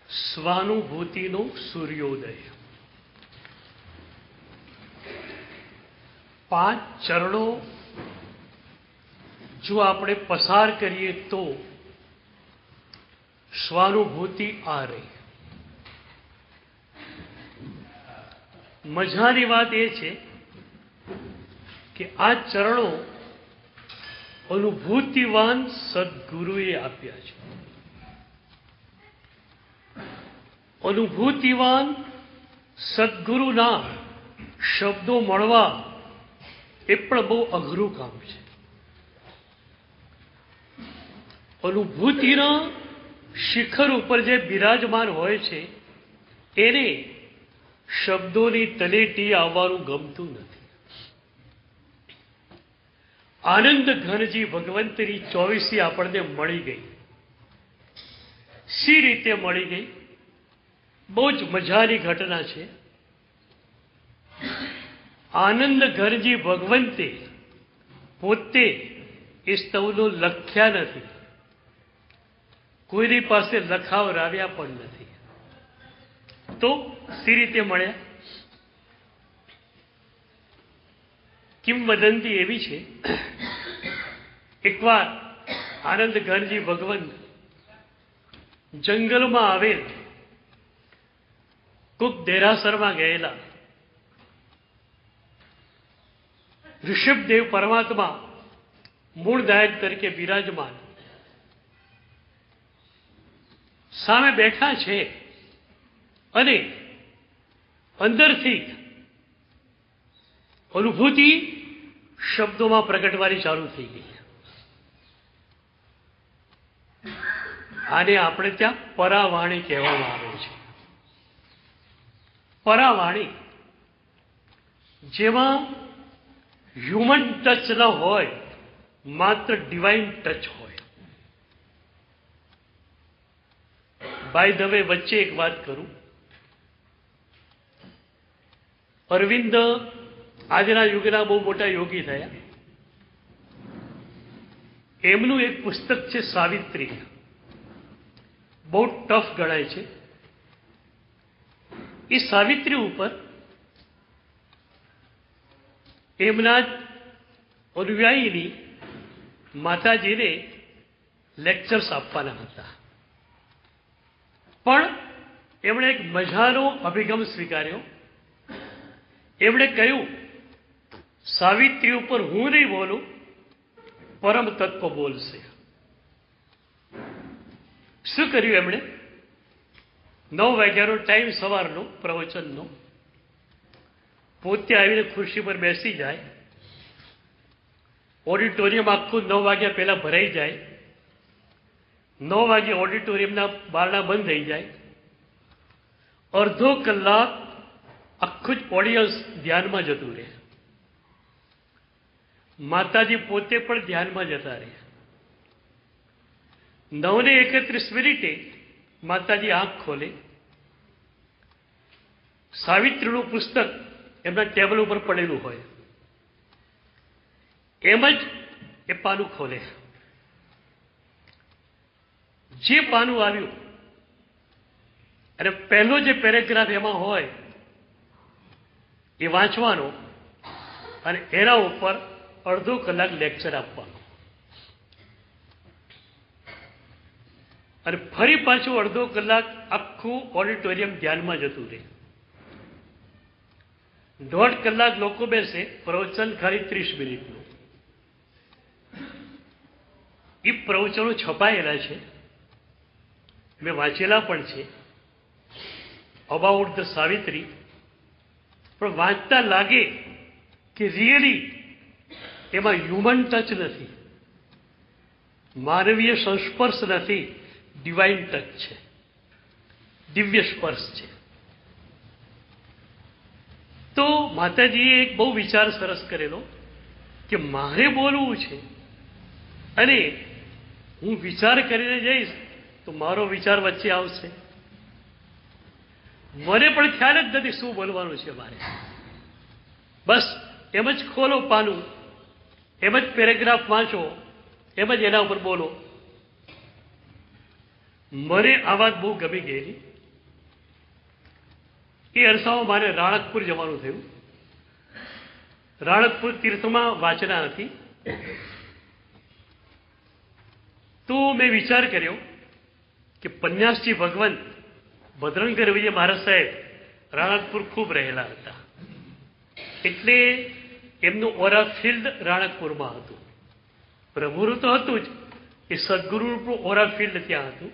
સ્વાનુભૂતિનો સૂર્યોદય. 5 ચરણો જો આપણે પસાર કરીએ તો સ્વાનુભૂતિ આ રહી. મજાની વાત એ છે કે આ ચરણો અનુભૂતિવાન સદગુરુએ આપ્યા છે. અનુભૂતિવાન સદગુરુના શબ્દો મળવા એ પણ બહુ અઘરું કામ છે. અનુભૂતિના શિખર ઉપર જે બિરાજમાન હોય છે એને શબ્દોની તલેટી આવવાનું ગમતું નથી. આનંદ ઘનજી ભગવંતની 24મી આપણને મળી ગઈ. સી રીતે મળી ગઈ? બહુ જ મજાની ઘટના છે. આનંદ ઘનજી ભગવંતે પોતે એ સ્તવનો લખ્યા નથી, કોઈની પાસે લખાવરાવ્યા પણ નથી. તો સી રીતે મળ્યા? કિંવદંતી એવી છે, એકવાર આનંદ ઘનજી ભગવંત જંગલમાં આવેલ કોક દેરાસરમાં ગયેલા. ઋષભદેવ પરમાત્મા મૂળદાયક તરીકે બિરાજમાન સામે બેઠા છે અને અંદરથી અનુભૂતિ શબ્દોમાં પ્રગટવાની ચાલુ થઈ ગઈ. આને આપણે ત્યાં પરાવાણી કહેવામાં આવે છે. પરાવાણી જેમાં હ્યુમન ટચ ન હોય, માત્ર ડિવાઇન ટચ હોય. બાય ધ વે વચ્ચે એક વાત કરું. અરવિંદ આજના યુગના બહુ મોટા યોગી થયા. એમનું એક પુસ્તક છે સાવિત્રી, બહુ ટફ ગણાય છે. એ સાવિત્રી ઉપર એમના જ અનુયાયીની માતાજીને લેક્ચર્સ આપવાના હતા. પણ એમણે એક મજાનો અભિગમ સ્વીકાર્યો. એમણે કહ્યું, સાવિત્રી ઉપર હું નહીં બોલું, પરમ તત્વ બોલશે. શું કર્યું એમણે? 9 વાગ્યાનો ટાઈમ સવારનો પ્રવચનનો. પોતે આવીને ખુરશી પર બેસી જાય. ઓડિટોરિયમ આખું 9 વાગ્યા પહેલા ભરાઈ જાય. 9 વાગે ઓડિટોરિયમના બારણા બંધ થઈ જાય. અડધો કલાક આખું જ ઓડિયન્સ ધ્યાનમાં જતું રહે. માતાજી પોતે પણ ધ્યાનમાં જતા રહે. 9:31 માતાજી આંખ ખોલે. સાવિત્રીનું પુસ્તક એમના ટેબલ ઉપર પડેલું હોય. એમ જ એ પાનું ખોલે. જે પાનું આવ્યું અને પહેલો જે પેરેગ્રાફ એમાં હોય એ વાંચવાનો અને એના ઉપર અડધો કલાક લેક્ચર આપવાનો. અને ફરી પાછું અડધો કલાક આખું ઓડિટોરિયમ ધ્યાનમાં જતું રહે. 1.5 કલાક લોકો બેસે, પ્રવચન ખાલી 30 મિનિટનું. એ પ્રવચનો છપાયેલા છે, મેં વાંચેલા પણ છે, અબાઉટ ધ સાવિત્રી. પણ વાંચતા લાગે કે રિયલી એમાં હ્યુમન ટચ નથી, માનવીય સંસ્પર્શ નથી, ડિવાઇન ટચ છે, દિવ્ય સ્પર્શ છે. તો માતાજીએ એક બહુ વિચાર સરસ કરેલો કે મારે બોલવું છે અને હું વિચાર કરીને જઈશ તો મારો વિચાર વચ્ચે આવશે. મને પણ ખ્યાલ જ નથી શું બોલવાનું છે મારે. બસ એમ જ ખોલો પાનું, એમ જ પેરેગ્રાફ વાંચો, એમ જ એના ઉપર બોલો. મને આ વાત બહુ ગમી ગયેલી. એ અરસામાં મારે રાણકપુર જવાનું થયું. રાણકપુર તીર્થમાં વાંચના હતી. તો મેં વિચાર કર્યો કે પન્યાસજી ભગવંત ભદ્રંકર વિજય મહારાજ સાહેબ રાણકપુર ખૂબ રહેલા હતા, એટલે એમનું ઓરા ફિલ્ડ રાણકપુરમાં હતું. પ્રભુનું તો હતું જ, એ સદગુરુનું ઓરા ફિલ્ડ ત્યાં હતું.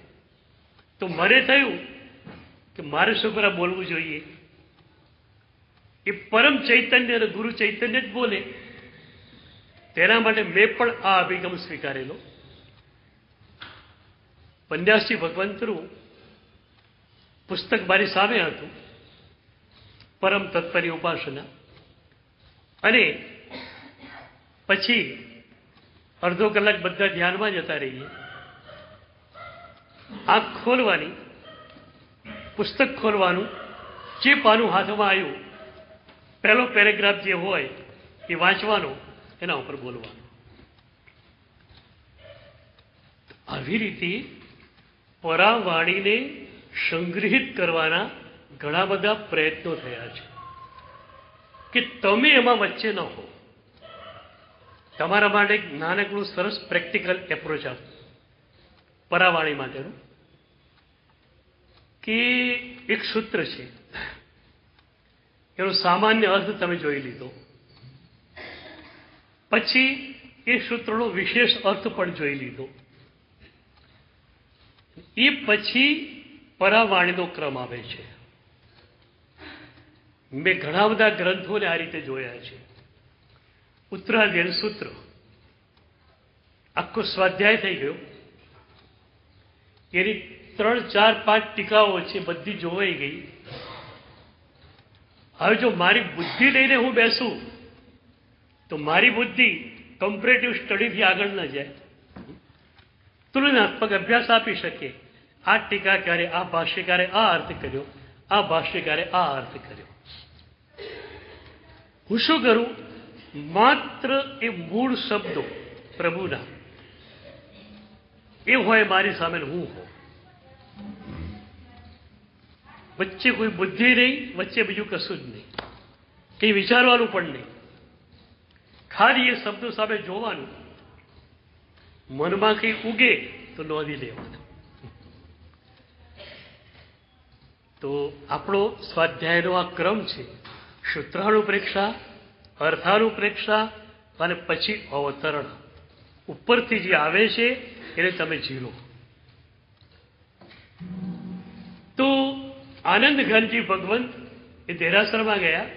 તો મને થયું કે મારે શું કરવા બોલવું જોઈએ. એ પરમ ચૈતન્ય અને ગુરુ ચૈતન્ય જ બોલે, તેના માટે મેં પણ આ અભિગમ સ્વીકારેલો. પન્યાસજી ભગવંતનું પુસ્તક મારી સામે હતું, પરમ તત્પરની ઉપાસના. અને પછી અડધો કલાક બધા ધ્યાનમાં જતા રહીએ. આંખ ખોલવાની, પુસ્તક ખોલવાનું, જે પાનું હાથમાં આવ્યું પહેલો પેરેગ્રાફ જે હોય એ વાંચવાનો, એના ઉપર બોલવાનું. આવી રીતે પરાવાણીને સંગ્રહિત કરવાના ઘણા બધા પ્રયત્નો થયા છે કે તમે એમાં વચ્ચે ન હો. તમારા માટે એક નાનકડું સરસ પ્રેક્ટિકલ એપ્રોચ આપો પરાવાણી માટેનું, કે એક સૂત્ર છે, એનો સામાન્ય અર્થ તમે જોઈ લીધો, પછી એ સૂત્રનો વિશેષ અર્થ પણ જોઈ લીધો. એ પછી પરાવાણીનો ક્રમ આવે છે. મેં ઘણા બધા ગ્રંથોને આ રીતે જોયા છે. ઉત્તરાધ્યાય સૂત્ર આખો સ્વાધ્યાય થઈ ગયો, એની 3, 4, 5 ટીકાઓ છે, બધી જોવાઈ ગઈ. હવે જો મારી બુદ્ધિ લઈને હું બેસું તો મારી બુદ્ધિ કમ્પેરેટિવ સ્ટડીથી આગળ ન જાય, તુલનાત્મક અભ્યાસ આપી શકે. આ ટીકાકારે આ ભાષ્યકારે આ અર્થ કર્યો, આ ભાષ્યકારે આ અર્થ કર્યો. હું શું કરું, માત્ર એ મૂળ શબ્દો પ્રભુના એ હોય મારી સામે, હું હો, વચ્ચે કોઈ બુદ્ધિ નહીં, વચ્ચે બીજું કશું જ નહીં, કંઈ વિચારવાનું પણ નહીં. ખાલી એ શબ્દો સામે જોવાનું, મનમાં કંઈ ઉગે તો નોંધી લેવાનું. તો આપણો સ્વાધ્યાયનો આ ક્રમ છે. સૂત્રાનુપ્રેક્ષા, અર્થાનુપ્રેક્ષા અને પછી અવતરણ. ઉપરથી જે આવે છે એને તમે ઝીલો. તો આનંદઘનજી ભગવંત એ દેરાસરમાં ગયા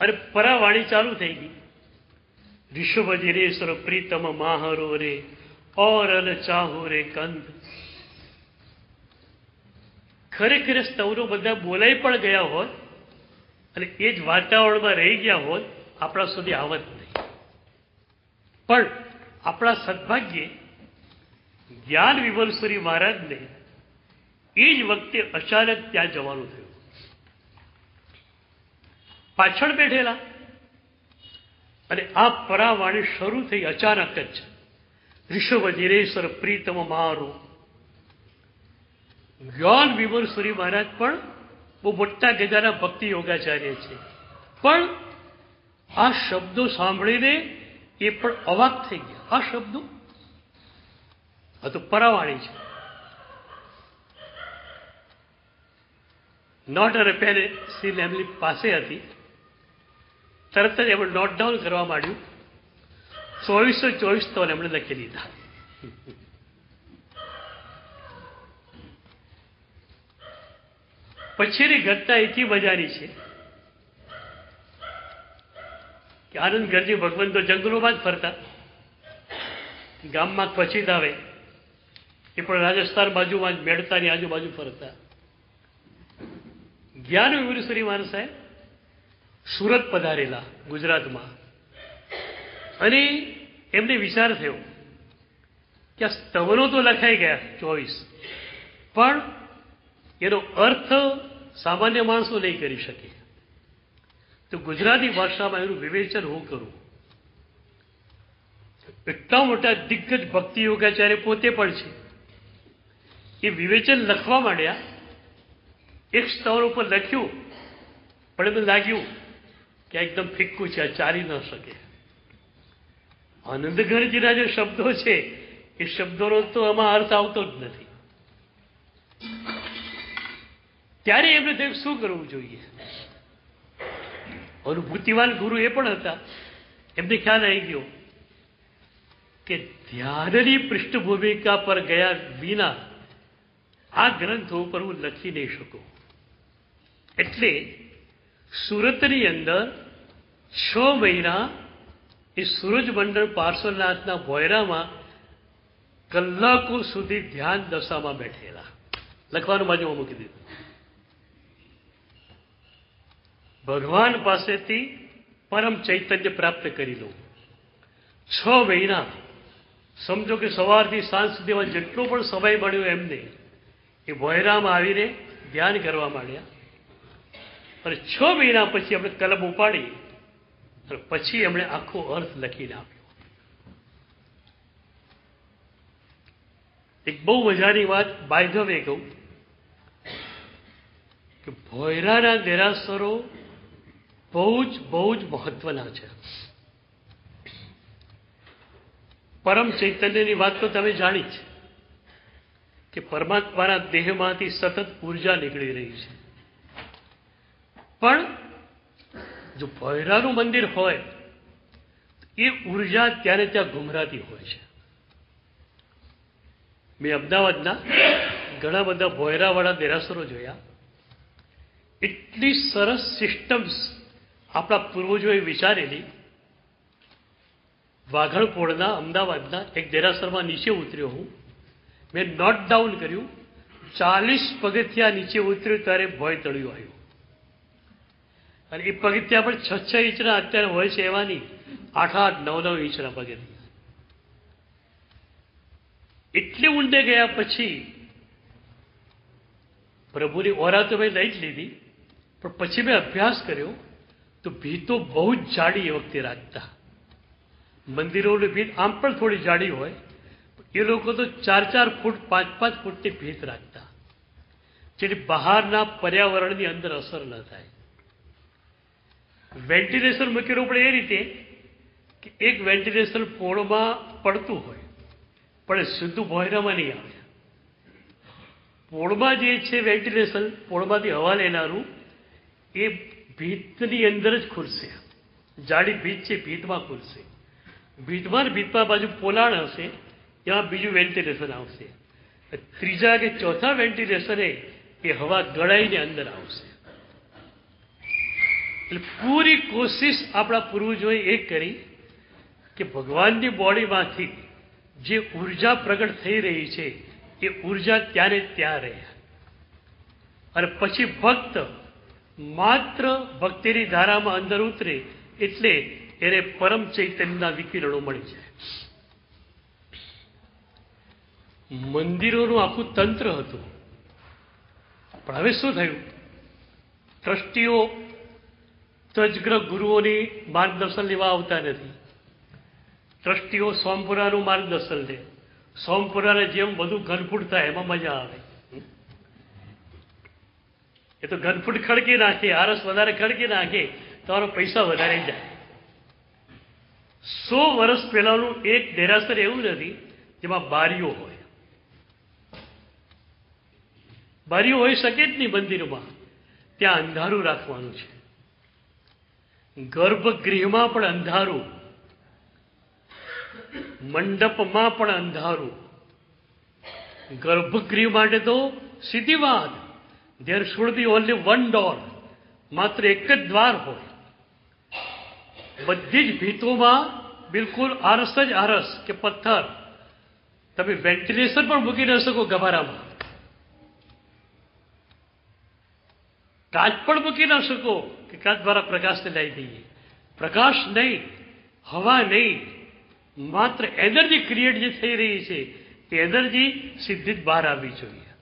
અને પરાવાણી ચાલુ થઈ ગઈ. ऋषभजिरेश्वर प्रीतम माहरो रे और अल चाहो रे कंद. ખરેખર સ્તવનો બધા બોલાઈ પણ ગયા હોત અને એ જ વાતાવરણમાં રહી ગયા હોત, આપણા સુધી આવત નહીં. પણ આપણા સદભાગ્યે જ્ઞાન વિમલસુરી મહારાજને એ જ વખતે અચાનક ત્યાં જવાનું થયું. પાછળ બેઠેલા અને આ પરાવાણી શરૂ થઈ અચાનક જ. ઋષભજીરેશ્વર પ્રીતમ મારો. જ્ઞાન વિમલસુરી મહારાજ પણ બહુ મોટા ગજાના ભક્તિ યોગાચાર્ય છે, પણ આ શબ્દો સાંભળીને એ પણ અવાક થઈ ગયા. આ શબ્દો આ તો પરાવાણી છે. નોટ અને પેન સીલ એમની પાસે હતી. તરત જ એમણે નોટ ડાઉન કરવા માંડ્યું. 2424 તો એમણે લખી લીધા. પછીની ઘટના એટલી મજાની છે કે આનંદ ગરજી ભગવાન તો જંગલોમાં જ ફરતા, ગામમાં ક્વચિત આવે, એ પણ રાજસ્થાન બાજુમાં જ મેળતાની આજુબાજુ ફરતા. જ્ઞાન વિમલસુરી મહારાજ સાહેબ સુરત પધારેલા ગુજરાતમાં, અને એમને વિચાર થયો કે આ સ્તવનો તો લખાઈ ગયા 24, પણ એનો અર્થ સામાન્ય માણસો નહીં કરી શકે. તો ગુજરાતી ભાષામાં એનું વિવેચન હું કરું. એટલા મોટા દિગ્ગજ ભક્તિ યોગાચાર્ય પોતે પણ છે. એ વિવેચન લખવા માંડ્યા એક સ્તર ઉપર લખ્યું, પણ એમને લાગ્યું કે એકદમ ફિક્કું છે, આ ચાલી ન શકે. આનંદગણજીના જે શબ્દો છે એ શબ્દોનો તો આમાં અર્થ આવતો જ નથી. ત્યારે એમને થયું શું કરવું જોઈએ. અનુભૂતિવાન ગુરુ એ પણ હતા. એમને ખ્યાલ આવી ગયો કે ધ્યાનની પૃષ્ઠભૂમિકા પર ગયા વિના આ ગ્રંથો ઉપર હું લખી નહીં શકું. એટલે સુરતની અંદર 6 મહિના એ સૂરજમંડળ પાર્શ્વનાથના ભોયરામાં કલાકો સુધી ધ્યાન દશામાં બેઠેલા. લખવાનું બાજુમાં મૂકી દીધું. ભગવાન પાસેથી પરમ ચૈતન્ય પ્રાપ્ત કરી લો. 6 મહિના સમજો કે સવારથી સાંજ સુધીમાં જેટલો પણ સમય મળ્યો એમને એ ભોયરામાં આવીને ધ્યાન કરવા માંડ્યા. અને 6 મહિના પછી આપણે કલમ ઉપાડી અને પછી એમણે આખો અર્થ લખીને આપ્યો. એક બહુ મજાની વાત બાય ધ વે કહું કે ભોયરાના દેરાસરો બહુ જ મહત્વના છે. પરમ ચૈતન્યની વાત તો તમે જાણી છે કે પરમાત્માના દેહમાંથી સતત ઉર્જા નીકળી રહી છે. પણ જો ભોયરાનું મંદિર હોય એ ઉર્જા ત્યારે ત્યાં ઘુમરાતી હોય છે. મેં અમદાવાદના ઘણા બધા ભોયરાવાળા દેરાસરો જોયા. એટલી સરસ સિસ્ટમ્સ આપણા પૂર્વજોએ વિચારેલી. વાઘણપોળના અમદાવાદના એક દેરાસરમાં નીચે ઉતર્યો હું. મેં નોટ ડાઉન કર્યું 40 પગથિયા નીચે ઉતર્યું ત્યારે ભોય તળિયું આવ્યું. અને એ પગથિયા પણ 6 ઇંચના અત્યારે હોય છે એવા નહીં, 8, 9 ઇંચના પગથિયા. એટલી ઊંડે ગયા પછી પ્રભુની ઓરા તો મેં લઈ જ લીધી, પણ પછી મેં અભ્યાસ કર્યો તો ભીતો બહુ જ જાડી એ વખતે રાખતા. મંદિરોની ભીત આમ પણ થોડી જાડી હોય, એ લોકો તો 4 ફૂટ 5 ફૂટની ભીત રાખતા, જેની બહારના પર્યાવરણની અંદર અસર ન થાય. વેન્ટિલેશન મૂકેલું પણ એ રીતે કે એક વેન્ટિલેશન પોળમાં પડતું હોય પણ એ સીધું ભોયરામાં નહીં આવે. પોળમાં જે છે વેન્ટિલેશન, પોળમાંથી હવા લેનારું, એ ભીતની અંદર જ ખુલશે. જાડી ભીત છે, ભીતમાં ખુલશે. ભીતમાં બાજુ પોલાણ હશે, એમાં બીજું વેન્ટિલેશન આવશે. ત્રીજા કે ચોથા વેન્ટિલેશને એ હવા ગળાઈને અંદર આવશે. એટલે પૂરી કોશિશ આપણા પૂર્વજોએ એ કરી કે ભગવાનની બોડીમાંથી જે ઉર્જા પ્રગટ થઈ રહી છે એ ઉર્જા ત્યારે ત્યાં રહે. અને પછી ભક્ત માત્ર ભક્તિની ધારામાં અંદર ઉતરે એટલે એને પરમ ચૈતન્યના વિકિરણો મળી જાય. મંદિરોનું આખું તંત્ર હતું. પણ હવે શું થયું? ટ્રસ્ટીઓ તજગ્રહ ગુરુઓની માર્ગદર્શન લેવા આવતા નથી. ટ્રસ્ટીઓ સોમપુરાનું માર્ગદર્શન લે. સોમપુરાને જેમ બધું ઘનફૂટ થાય એમાં મજા આવે. એ તો ઘનફૂટ ખડકી નાખે, આરસ વધારે ખડકી નાખે, તમારો પૈસા વધારે જાય. 100 વર્ષ પહેલાનું એક દેરાસર એવું નથી જેમાં બારીઓ હોય. બારીઓ હોઈ શકે જ નહીં મંદિરમાં. ત્યાં અંધારું રાખવાનું છે. ગર્ભગૃહમાં પણ અંધારું, મંડપમાં પણ અંધારું. ગર્ભગૃહ માટે તો સીધી વાત, there should be only one door, માત્ર એક જ દ્વાર હોય. બધી જ ભીતોમાં બિલકુલ આરસ જ આરસ કે પથ્થર. તમે વેન્ટિલેશન પણ મૂકી ન શકો ગભારામાં. કાચ પણ મૂકી ન શકો કે કાચ દ્વારા પ્રકાશને લાવી દઈએ. પ્રકાશ નહીં, હવા નહીં, માત્ર એનર્જી ક્રિએટ જે થઈ રહી છે એ એનર્જી સીધી જ બહાર આવવી જોઈએ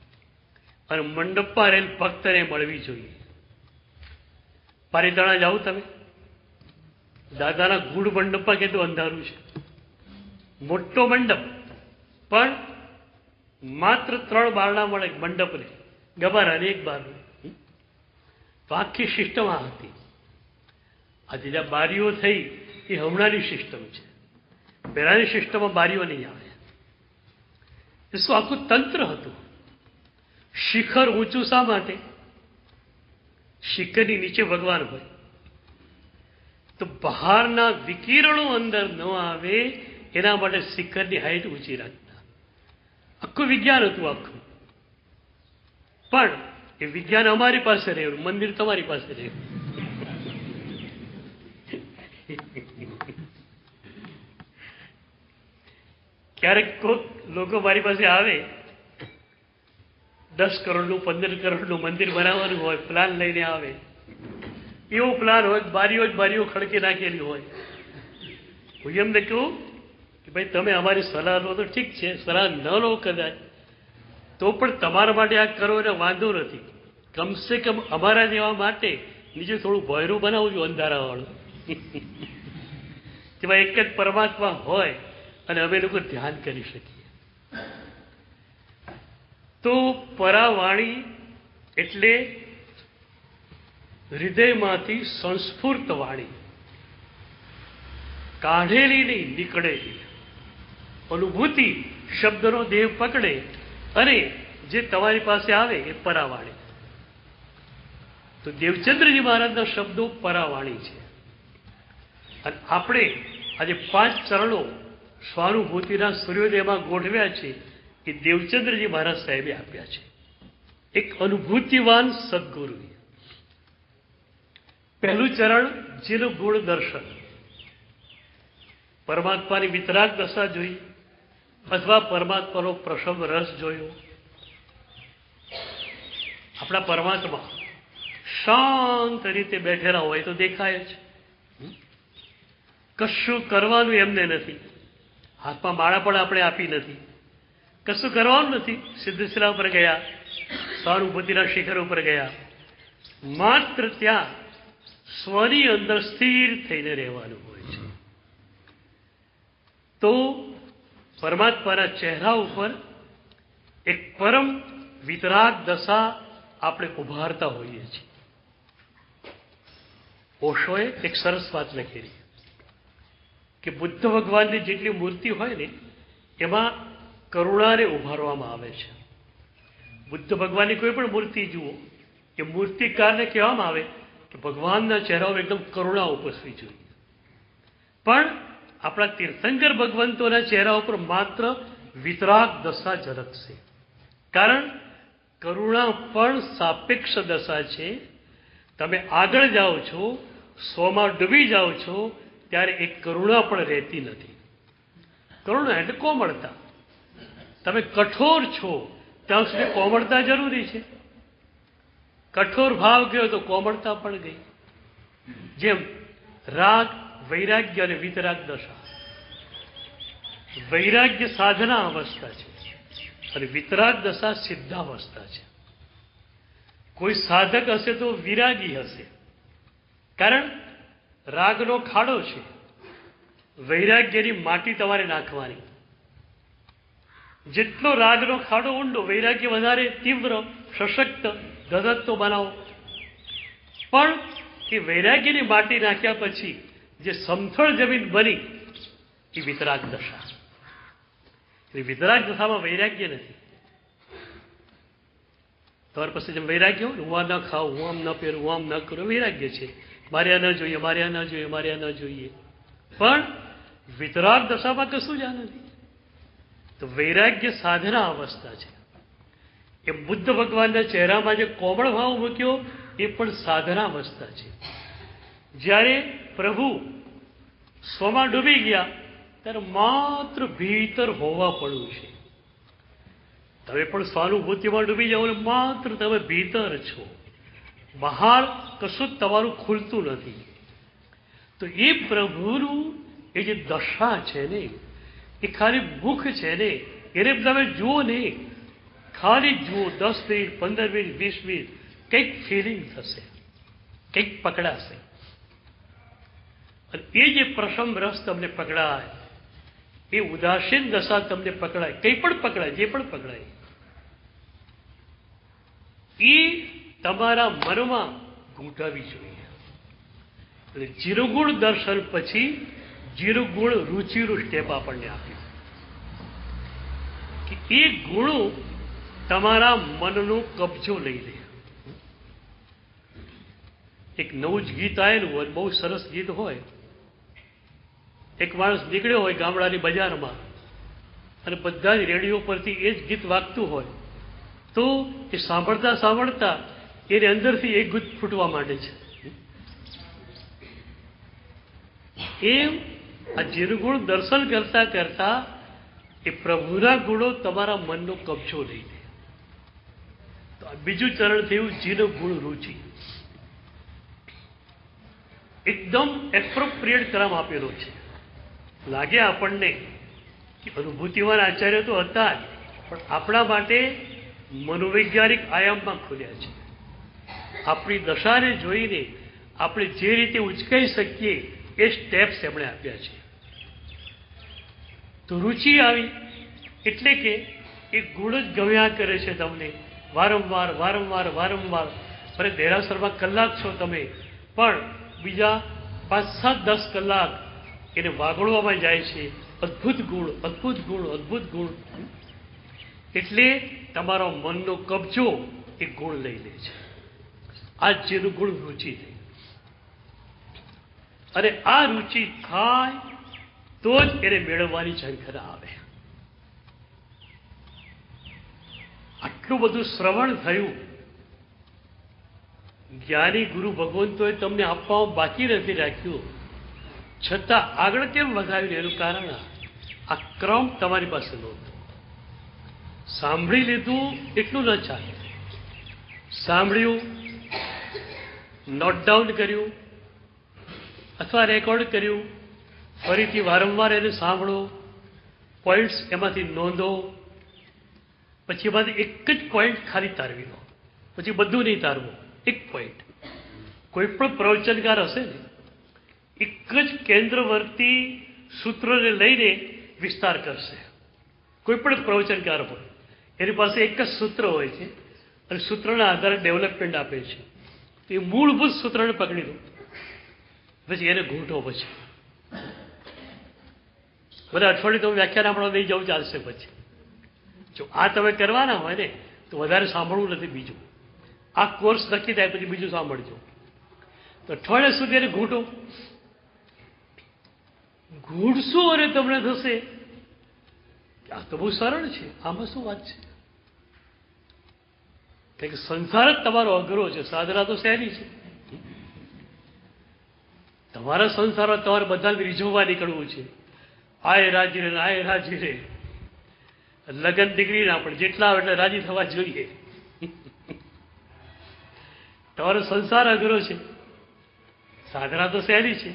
અને મંડપમાં રહેલ ભક્તને મળવી જોઈએ. પારીતાણા જાઓ તમે, દાદાના ગુડ મંડપમાં કેટલું અંધારું છે. મોટો મંડપ પણ માત્ર 3 બારણા મળે મંડપને, ગબારાને 1 બારણું. તો આખી સિસ્ટમ આ હતી. આજે જ્યાં બારીઓ થઈ એ હમણાંની સિસ્ટમ છે. પહેલાની સિસ્ટમમાં બારીઓ નહીં આવે. એ શું આખું તંત્ર હતું. શિખર ઊંચું શા માટે? શિખરની નીચે ભગવાન હોય તો બહારના વિકિરણો અંદર ન આવે એના માટે શિખરની હાઈટ ઊંચી રાખતા. આખું વિજ્ઞાન હતું આખું. પણ એ વિજ્ઞાન અમારી પાસે રહ્યું, મંદિર તમારી પાસે રહ્યું. ક્યારેક કોઈક લોકો મારી પાસે આવે, 10 કરોડનું 15 કરોડનું મંદિર બનાવવાનું હોય, પ્લાન લઈને આવે. એવો પ્લાન હોય, બારીઓ જ બારીઓ ખડકી નાખેલી હોય. હું એમને કહું કે ભાઈ તમે અમારી સલાહ લો તો ઠીક છે, સલાહ ન લો કદાચ તો પણ તમારા માટે આ કરો એને વાંધો નથી. કમસે કમ અમારા જેવા માટે નીચે થોડું ભોયરું બનાવજો અંધારાવાળું. કે ભાઈ એક જ પરમાત્મા હોય અને અમે લોકો ધ્યાન કરી શકીએ. તો પરાવાણી એટલે હૃદયમાંથી સંસ્ફૂર્ત વાણી, કાઢેલી નહીં નીકળેલી અનુભૂતિ શબ્દનો દેહ પકડે અને જે તમારી પાસે આવે એ પરાવાણી. તો દેવચંદ્રજી મહારાજના શબ્દો પરાવાણી છે. અને આપણે આજે 5 ચરણો સ્વાનુભૂતિના સૂર્યોદયમાં ગોઠવ્યા છે એ દેવચંદ્રજી મહારાજ સાહેબે આપ્યા છે. એક અનુભૂતિવાન સદગુરુ. પહેલું ચરણ જેનું ગુણ દર્શન, પરમાત્માની વિતરાગ દશા જોઈ અથવા પરમાત્માનો પ્રસન્ન રસ જોયો. આપણા પરમાત્મા શાંત રીતે બેઠેલા હોય તો દેખાય જ. કશું કરવાનું એમને નથી. હાથમાં માળા પણ આપણે આપી નથી. કશું કરવાનું નથી. સિદ્ધશિલા ઉપર ગયા, સ્વાનુભૂતિના શિખર ઉપર ગયા. માત્ર ત્યાં સ્વની અંદર સ્થિર થઈને રહેવાનું હોય છે. તો પરમાત્માના ચહેરા ઉપર એક પરમ વિતરાગ દશા આપણે ઉભારતા હોઈએ છીએ. ઓશોએ એક સરસ વાત લખેલી કે બુદ્ધ ભગવાનની જેટલી મૂર્તિ હોય ને એમાં કરુણાને ઉભારવામાં આવે છે. બુદ્ધ ભગવાનની કોઈ પણ મૂર્તિ જુઓ કે મૂર્તિકારને કહેવામાં આવે કે ભગવાનના ચહેરાઓ એકદમ કરુણા ઉપસવી જોઈએ. પણ આપણા તીર્થંકર ભગવંતોના ચહેરા ઉપર માત્ર વિતરાગ દશા ઝલકશે. કારણ કરુણા પણ સાપેક્ષ દશા છે. તમે આગળ જાઓ છો, સોમાં ડૂબી જાઓ છો ત્યારે એક કરુણા પણ રહેતી નથી. કરુણા એટલે કોમળતા. તમે કઠોર છો ત્યાં સુધી કોમળતા જરૂરી છે. કઠોર ભાવ ગયો તો કોમળતા પણ ગઈ. જેમ રાગ, વૈરાગ્ય અને વિતરાગ દશા. વૈરાગ્ય સાધના અવસ્થા છે અને વિતરાગ દશા સિદ્ધાવસ્થા છે. કોઈ સાધક હશે તો વિરાગી હશે, કારણ રાગનો ખાડો છે. વૈરાગ્યની માટી તમારે નાખવાની. જેટલો રાગનો ખાડો ઊંડો, વૈરાગ્ય વધારે તીવ્ર, સશક્ત, ધધકતો બનાવો. પણ એ વૈરાગ્યની માટી નાખ્યા પછી જે સમથળ જમીન બની એ વિતરાગ દશા. એ વિતરાગ દશામાં વૈરાગ્ય નથી. તમારી પાસે જેમ વૈરાગ્ય હોય, હું આ ન ખાઉં, હું આમ ન પહેરું, હું આમ ન કરું, વૈરાગ્ય છે. મારે આ ન જોઈએ, મારે આ ન જોઈએ, મારે આ ન જોઈએ. પણ વિતરાગ દશામાં કશું જ આ નથી. તો વૈરાગ્ય સાધના અવસ્થા છે. એ બુદ્ધ ભગવાનના ચહેરામાં જે કોમળ ભાવ મૂક્યો એ પણ સાધના અવસ્થા છે. જ્યારે પ્રભુ સ્વમાં ડૂબી ગયા ત્યારે માત્ર ભીતર હોવા પડવું છે. તમે પણ સ્વાનુભૂતિમાં ડૂબી જાઓ ને માત્ર તમે ભીતર છો, બહાર કશું જ તમારું ખુલતું નથી. તો એ પ્રભુનું એ જે દશા છે ને, એ ખાલી મુખ છે ને, એને તમે જુઓ ને, ખાલી જુઓ 10 મિનિટ, 15 મિનિટ, 20 મિનિટ, કંઈક ફિલિંગ થશે, કંઈક પકડાશે. અને એ જે પ્રસમ રસ તમને પકડાય, એ ઉદાસીન દશા તમને પકડાય, કંઈ પણ પકડાય, જે પણ પકડાય, એ તમારા મનમાં ઘૂંટાવી જોઈએ. એટલે જીરુગુણ દર્શન પછી જીરુગુણ રુચિનું સ્ટેપ આપણને આપ્યું કે એ ગુણો તમારા મનનો કબજો લઈ લે. એક નવું જ ગીત આવેલું હોય, બહુ સરસ ગીત હોય, એક માણસ નીકળ્યો હોય ગામડાની બજારમાં અને બધા જ રેડિયો પરથી એ જ ગીત વાગતું હોય, તો એ સાંભળતા સાંભળતા એની અંદરથી એક ગીત ફૂટવા માંડે છે. એમ આ જીરુગુણ દર્શન કરતા કરતા એ પ્રભુના ગુણો તમારા મનનો કબજો લઈ લે. તો આ બીજું ચરણ થયું જીરુગુણ રુચિ. એકદમ એપ્રોપ્રિએટ ક્રમ આપેલો છે. લાગે આપણને કે અનુભૂતિવાન આચાર્ય તો હતા જ, પણ આપણા માટે મનોવૈજ્ઞાનિક આયામમાં ખોલ્યા છે. આપણી દશાને જોઈને આપણે જે રીતે ઉચકાઈ શકીએ એ સ્ટેપ્સ એમણે આપ્યા છે. તો રુચિ આવી એટલે કે એ ગુણ જ ગમ્યા કરે છે તમને વારંવાર વારંવાર વારંવાર. અરે દેરાસરમાં કલાક છો તમે, પણ બીજા 5-7-10 કલાક એને વાગોળવામાં જાય છે. અદ્ભુત ગુણ, અદ્ભુત ગુણ, અદ્ભુત ગુણ. એટલે તમારો મનનો કબજો એ ગુણ લઈ લે છે. આ જેનું ગુણ રુચિ થઈ. અને આ રુચિ થાય તો જ એને મેળવવાની ઝંખના આવે. આટલું બધું શ્રવણ થયું, જ્ઞાની ગુરુ ભગવંતોએ તમને આપવામાં બાકી નથી રાખ્યું, છતાં આગળ કેમ વધાવ્યું? એનું કારણ આ ક્રમ તમારી પાસે નહોતો. સાંભળી લીધું એટલું ન ચાલે. સાંભળ્યું, નોટ ડાઉન કર્યું અથવા રેકોર્ડ કર્યું, ફરીથી વારંવાર એને સાંભળો, પોઈન્ટ્સ એમાંથી નોંધો, પછી એમાંથી એક જ પોઈન્ટ ખાલી તારવી લો, પછી બધું નહીં તારવું. એક પોઈન્ટ. કોઈ પણ પ્રવચનકાર હશે ને, એક જ કેન્દ્રવર્તી સૂત્રને લઈને વિસ્તાર કરશે. કોઈ પણ પ્રવચનકાર હોય એની પાસે એક જ સૂત્ર હોય છે અને સૂત્રના આધારે ડેવલપમેન્ટ આપે છે. એ મૂળભૂત સૂત્રને પકડી લો, પછી એને ઘૂંટો. પછી બધા અઠવાડિયે તમે વ્યાખ્યાન આપણો નહીં જવું ચાલશે. પછી જો આ તમે કરવાના હોય ને તો વધારે સાંભળવું નથી. બીજું આ કોર્સ નક્કી થાય પછી બીજું સાંભળજો. તો અઠવાડિયા સુધી એને ઘૂંટો. ઘૂંટશો અને તમને થશે આ તો બહુ સરળ છે, આમાં શું વાત છે? કારણ કે સંસાર જ તમારો અઘરો છે, સાધના તો સહેલી છે. તમારા સંસારમાં તમારે બધાને રીઝવવા નીકળવું છે. આય રાજી રે, આય રાજી રે. લગ્ન દીકરીના પણ જેટલા આવે એટલે રાજી થવા જોઈએ. તમારો સંસાર અઘરો છે, સાધના તો સહેલી છે,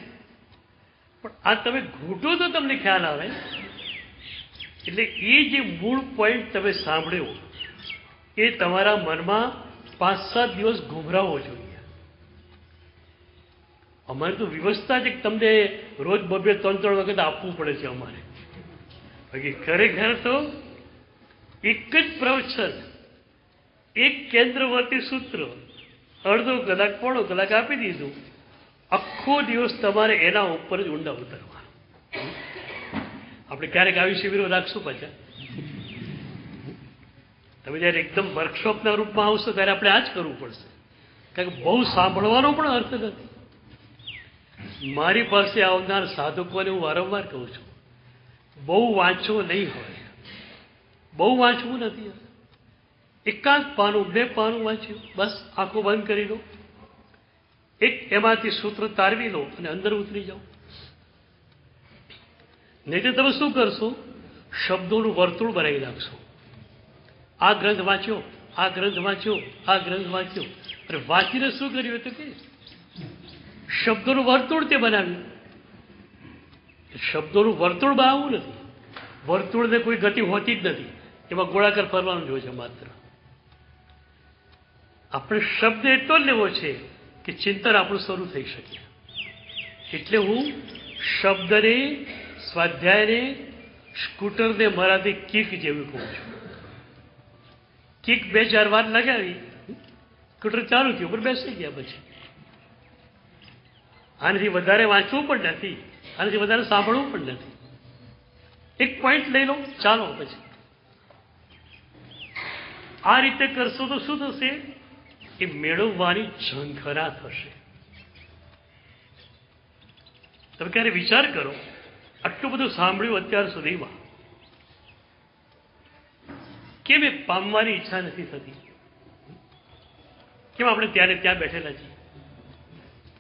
પણ આ તમે ઘૂંટો તો તમને ખ્યાલ આવે. એટલે એ જે મૂળ પોઈન્ટ તમે સાંભળ્યો એ તમારા મનમાં 5-7 દિવસ ઘૂમરાવો જોઈએ. અમારે તો વ્યવસ્થા છે કે તમને રોજ 2-3 વખત આપવું પડે છે અમારે. બાકી ખરેખર તો એક જ પ્રવચન, એક કેન્દ્રવર્તી સૂત્ર, અડધો કલાક, પોણો કલાક આપી દીધું. આખો દિવસ તમારે એના ઉપર જ ઊંડા ઉતરવા. આપણે ક્યારેક આવી શિબિરો રાખશું પાછા. તમે જ્યારે એકદમ વર્કશોપના રૂપમાં આવશો ત્યારે આપણે આ જ કરવું પડશે. કારણ કે બહુ સાંભળવાનો પણ અર્થ નથી. મારી પાસે આવનાર સાધકોને હું વારંવાર કહું છું, બહુ વાંચવો નહીં હોય. બહુ વાંચવું નથી. એકાદ પાનું, 2 પાનું વાંચ્યું, બસ આંખો બંધ કરી લો, એક એમાંથી સૂત્ર તારવી લો અને અંદર ઉતરી જાઓ. નહીં તો તમે શું કરશો? શબ્દોનું વર્તુળ બનાવી નાખશો. આ ગ્રંથ વાંચ્યો, આ ગ્રંથ વાંચ્યો, આ ગ્રંથ વાંચ્યો. અને વાંચીને શું કર્યું હતું કે શબ્દોનું વર્તુળ તે બનાવ્યું. શબ્દોનું વર્તુળ બનાવવું નથી. વર્તુળને કોઈ ગતિ હોતી જ નથી, એમાં ગોળાકાર ફરવાનું જ હોય છે માત્ર. આપણે શબ્દ એટલો જ લેવો છે કે ચિંતન આપણું શરૂ થઈ શકે. એટલે હું શબ્દને, સ્વાધ્યાયને, સ્કૂટરને મારાથી કિક જેવું કહું છું. કિક 2-4 વાર લગાવી, સ્કૂટર ચાલુ થયું, ઉપર બેસી ગયા. પછી આનાથી વધારે વાંચવું પણ નથી, આનાથી વધારે સાંભળવું પણ નથી. એક પોઈન્ટ લઈ લો, ચાલો પછી. આ રીતે કરશો તો શું થશે? એ મેળવવાની ઝંખના થશે. તમે ક્યારે વિચાર કરો, આટલું બધું સાંભળ્યું અત્યાર સુધીમાં, કેમ એ પામવાની ઈચ્છા નથી થતી? કેમ આપણે ત્યાં બેઠેલા છીએ?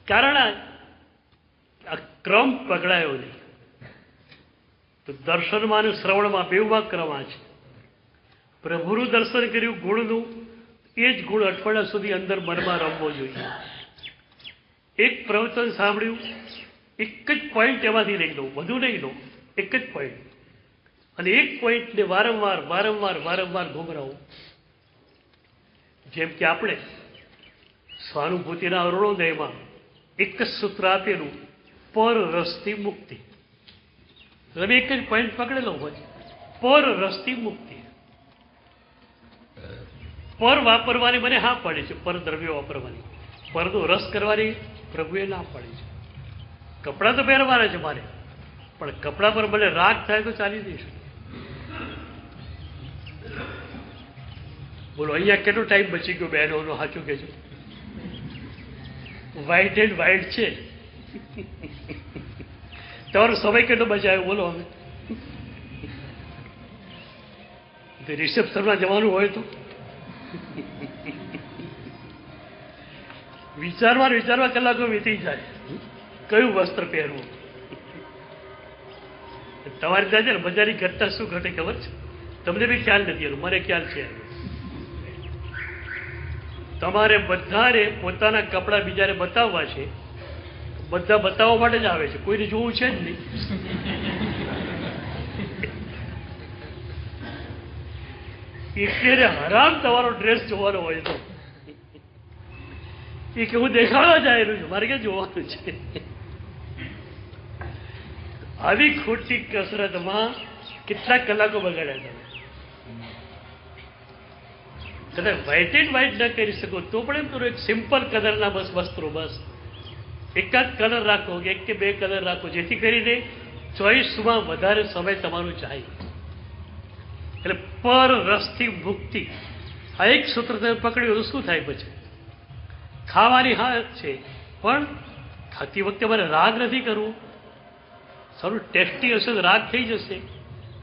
કારણ આ ક્રમ પકડાયો નહીં. તો દર્શનમાં અને શ્રવણમાં બેઉમાં ક્રમ છે. પ્રભુનું દર્શન કર્યું ગુણનું, એ જ ગુણ અઠવાડિયા સુધી અંદર મનમાં રમવો જોઈએ. એક પ્રવચન સાંભળ્યું, એક જ પોઈન્ટ એમાંથી લઈ લો, વધુ નહીં લો, એક જ પોઈન્ટ, અને એક પોઈન્ટને વારંવાર વારંવાર વારંવાર ઘુમરાવો. જેમ કે આપણે સ્વાનુભૂતિના અરુણોદયમાં એક જ સૂત્ર આપેલું, પર રસથી મુક્તિ. તમે એક જ પોઈન્ટ પકડેલો હોય, પર રસથી મુક્તિ. પર વાપરવાની મને હા પડે છે, પર દ્રવ્ય વાપરવાની, પરનો રસ કરવાની પ્રભુએ ના પાડી છે. કપડાં તો પહેરવાના છે મારે, પણ કપડા પર મને રાગ થાય તો ચાલી દઈશું. બોલો, અહીંયા કેટલો ટાઈમ બચી ગયો બહેનોનો? સાચું કહેજો. વ્હાઈટ એન્ડ વ્હાઈટ છે. તમારો સમય કેટલો બચાવ્યો બોલો? હવે રિસેપ્શનમાં જવાનું હોય તો વિચારવા કલાકો વીતી જાય, કયું વસ્ત્ર પહેરવું. તમારે ત્યાં છે ને બજારી ઘટના શું ઘટે ખબર છે? તમને બી ખ્યાલ નથી એનો, મને ખ્યાલ છે. તમારે બધાને પોતાના કપડા બીજાને બતાવવા છે, બધા બતાવવા માટે જ આવે છે, કોઈને જોવું છે જ નહીં. એટલે હરામ તમારો ડ્રેસ જોવાનો હોય તો એ કે હું દેખાડવા જાયેલું છું, મારે ક્યાં જોવાનું છે? આવી ખોટી કસરતમાં કેટલા કલાકો બગાડ્યા તમે? વ્હાઈટ એન્ડ વ્હાઈટ ન કરી શકો તો પણ એમ કરો, એક સિમ્પલ કલરના બસ વસ્ત્રો, બસ એકાદ કલર રાખો, એક કે બે કલર રાખો, જેથી કરીને ચોઈસમાં વધારે સમય તમારું જાય. એટલે પર રસથી મુક્તિ, આ એક સૂત્ર તમે પકડ્યું તો શું થાય પછી? ખાવાની હા છે, પણ ખાતી વખતે મારે રાગ નથી કરવું. સારું ટેસ્ટી હશે તો રાગ થઈ જશે.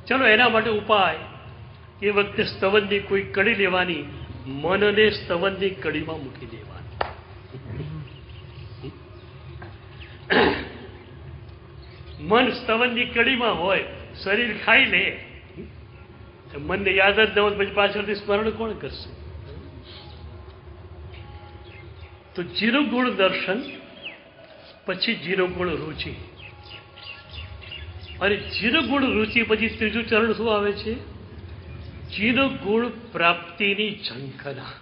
ચલો એના માટે ઉપાય, એ વખતે સ્તવનની કોઈ કડી લેવાની, મનને સ્તવનની કડીમાં મૂકી દેવાની. મન સ્તવનની કડીમાં હોય, શરીર ખાઈ લે, મનને યાદ જ ન હોય પછી પાછળથી સ્મરણ કોણ કરશે? તો જીરો ગુણ દર્શન, પછી જીરો ગુણ રુચિ, અને જીરો ગુણ રુચિ પછી ત્રીજું ચરણ શું આવે છે? જીરો ગુણ પ્રાપ્તિની ઝંખના.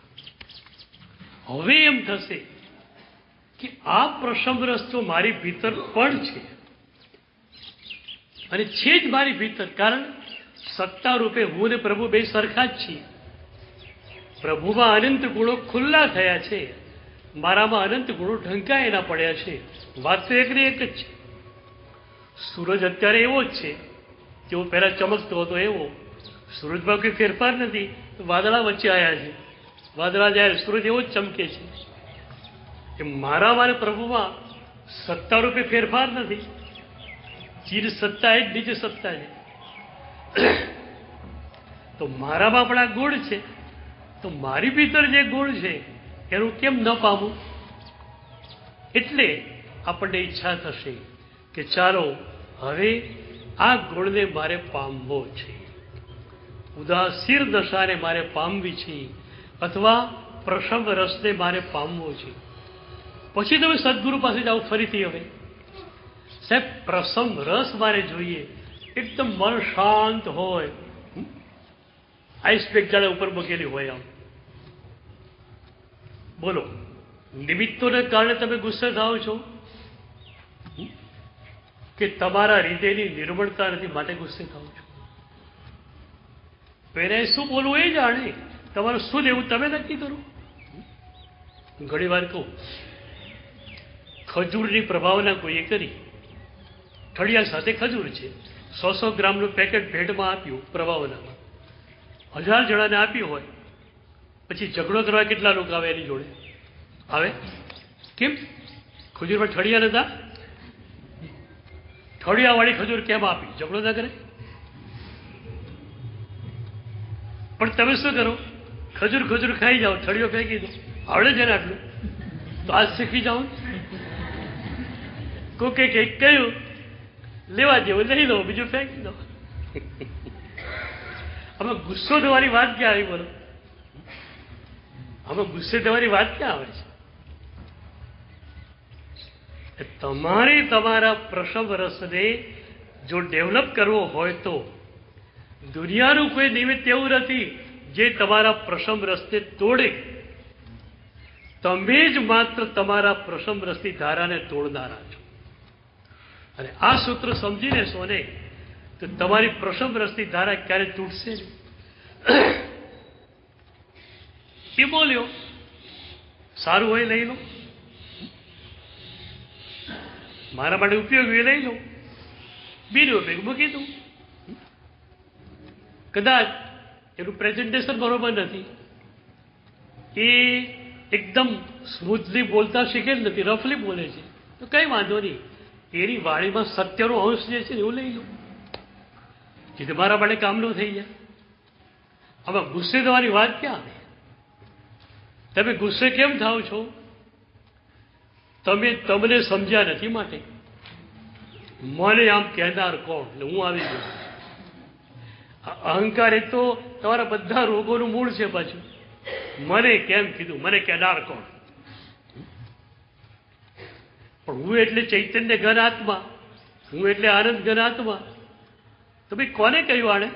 હવે એમ થશે કે આ પ્રસંગ રસ તો મારી ભીતર પણ છે, અને છે જ મારી ભીતર. કારણ સત્તા રૂપે હું ને પ્રભુ બે સરખા જ છીએ. પ્રભુમાં અનંત ગુણો ખુલ્લા થયા છે, મારામાં અનંત ગુણો ઢંકાયેલા પડ્યા છે. વાત તો એક ને એક જ છે. સૂરજ અત્યારે એવો જ છે જેવો પહેલા ચમકતો હતો એવો. સૂરજમાં કોઈ ફેરફાર નથી. વાદળા વચ્ચે આવ્યા છે, વાદળા જાય, સૂરજ એવો જ ચમકે છે. કે મારામાં અને પ્રભુમાં સત્તા રૂપે ફેરફાર નથી. ચીર સત્તા એ જ નીચે સત્તા છે. તો મારામાં પણ આ ગુણ છે, તો મારી ભીતર જે ગુણ છે એનું કેમ ન પામું? એટલે આપણને ઈચ્છા થશે કે ચાલો હવે આ ગુણને મારે પામવો છે, ઉદાસીર દશાને મારે પામવી છે, અથવા પ્રસંગ રસને મારે પામવો છે. પછી તમે સદગુરુ પાસે જાઓ ફરીથી. હવે સાહેબ પ્રસંગ રસ મારે જોઈએ, એકદમ મન શાંત હોય, આઈસ પેક જાણે ઉપર મૂકેલી હોય. આમ બોલો, નિમિત્તોને કારણે તમે ગુસ્સે થાઓ છો કે તમારા હૃદયની નિર્મળતા નથી માટે ગુસ્સે થાઓ છો? એને શું બોલવું એ જાણે, તમારું શું લેવું તમે નક્કી કરો. ઘણી વાર કહું, ખજૂરની પ્રભાવના કોઈએ કરી. ઠળિયા સાથે ખજૂર છે, 100 ગ્રામનું પેકેટ ભેટમાં આપ્યું પ્રભાવનામાં, 1000 જણાને આપ્યું હોય, પછી ઝઘડો કરવા કેટલા લોકો આવે એની જોડે? આવે કેમ? ખજૂરમાં ઠળિયા નતા? ઠળિયાવાળી ખજૂર કેમ આપી? ઝઘડો ના કરે? પણ તમે શું કરો? ખજૂર ખાઈ જાઓ, ઠળિયો ફેંકી દો. આવડે છે ને આટલું? તો આજ શીખી જાઓ. કોકે કંઈક કહ્યું, લેવા જેવું લઈ લો, બીજું ફેંકી દો. આમાં ગુસ્સો થવાની વાત ક્યાં આવી? બોલો, આમાં ગુસ્સે થવાની વાત ક્યાં આવે છે? તમારે તમારા પ્રસવ રસને જો ડેવલપ કરવો હોય તો દુનિયાનું કોઈ નિમિત્ત એવું નથી જે તમારા પ્રસવ રસને તોડે. તમે જ માત્ર તમારા પ્રસવ રસની ધારાને તોડનારા છો. અને આ સૂત્ર સમજી લેશો ને તો તમારી પ્રસવ રસની ધારા ક્યારે તૂટશે નહીં. એ બોલ્યો, સારું હોય લઈ લો, મારા માટે ઉપયોગી લઈ લો, બિનઉપયોગ મૂકી દઉં. કદાચ એનું પ્રેઝન્ટેશન બરોબર નથી, એ એકદમ સ્મૂથલી બોલતા શીખેલ નથી, રફલી બોલે છે, તો કઈ વાંધો નહીં. એની વાણીમાં સત્યનો અંશ જે છે એવું લઈ લો, જેથી મારા માટે કામનો થઈ જાય. આમાં ગુસ્સે થવાની વાત ક્યાં આવે? તમે ગુસ્સે કેમ થાવ છો? તમને સમજ્યા નથી માટે. મને આમ કહેનાર કોણ? એટલે હું આવી ગયો. અહંકાર એ તો તમારા બધા રોગોનું મૂળ છે. પાછું મને કેમ કીધું, મને કહેનાર કોણ? પણ હું એટલે ચૈતન્ય ઘન આત્મા, હું એટલે આનંદ ઘન આત્મા. તો ભાઈ કોને કહ્યું? આણે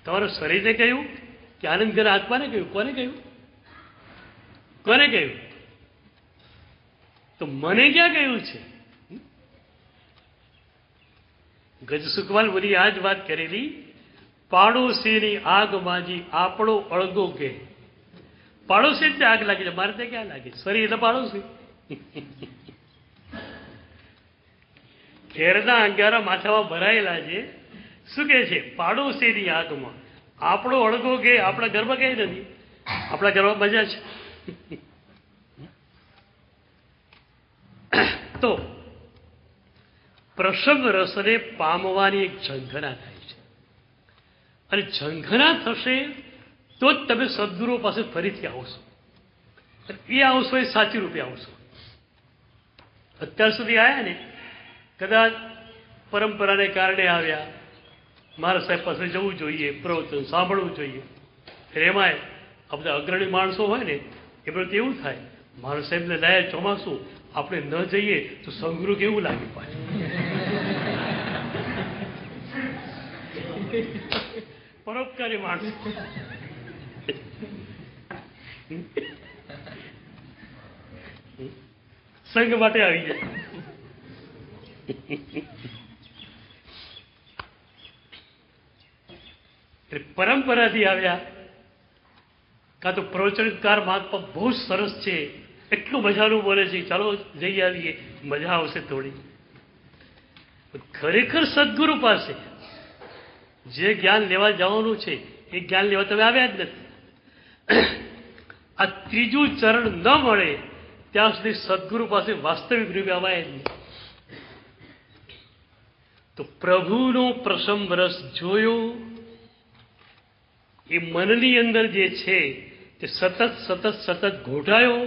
તમારા શરીરને કહ્યું કે આનંદ ઘન આત્માને કહ્યું? કોને કહ્યું? કોને કહ્યું? તો મને ક્યાં કહ્યું છે? ગજ સુખવાલ બોલી આ જ વાત કરેલી, પાડોશીની આગ માજી આપણો અળગો કે. પાડોશી જ આગ લાગી છે, મારે ત્યાં ક્યાં લાગે? શરીર એટલે પાડોશી. ઘેરના અંગારા માથામાં ભરાયેલા છે. શું કે છે? પાડોશીની આગમાં આપણો અળગો કે. આપણા ઘરમાં કઈ નથી, આપણા ઘરમાં મજા છે. તો પ્રસવ રસને પામવાની એક ઝંખના થાય છે, અને ઝંખના થશે તો જ તમે સદગુરુ પાસે ફરીથી આવશો. એ આવશો એ સાચી રૂપે આવશો. અત્યાર સુધી આવ્યા ને, કદાચ પરંપરાને કારણે આવ્યા, મારા સાહેબ પાસે જવું જોઈએ, પ્રવચન સાંભળવું જોઈએ. એમાંય આ બધા અગ્રણી માણસો હોય ને, એ બધું એવું થાય, મારા સાહેબને લાયા ચોમાસું, આપણે ન જઈએ તો સંગૃહ કેવું લાગે પાછું. પરોપકારી માણસ સંઘ માટે આવી જાય. પરંપરાથી આવ્યા, કાં તો પ્રવચનકાર મહાત્મા બહુ સરસ છે, એટલું મજાનું બોલે છે, ચાલો જઈ આવીએ, મજા આવશે થોડી. ખરેખર સદગુરુ પાસે જે જ્ઞાન લેવા જવાનું છે એ જ્ઞાન લેવા તમે આવ્યા જ નથી. આ ત્રીજું ચરણ ન મળે ત્યાં સુધી સદગુરુ પાસે વાસ્તવિક રૂપે અવાય જ નહીં. તો પ્રભુનો પ્રસમ રસ જોયો, એ મનની અંદર જે છે તે સતત ઘોટાયો.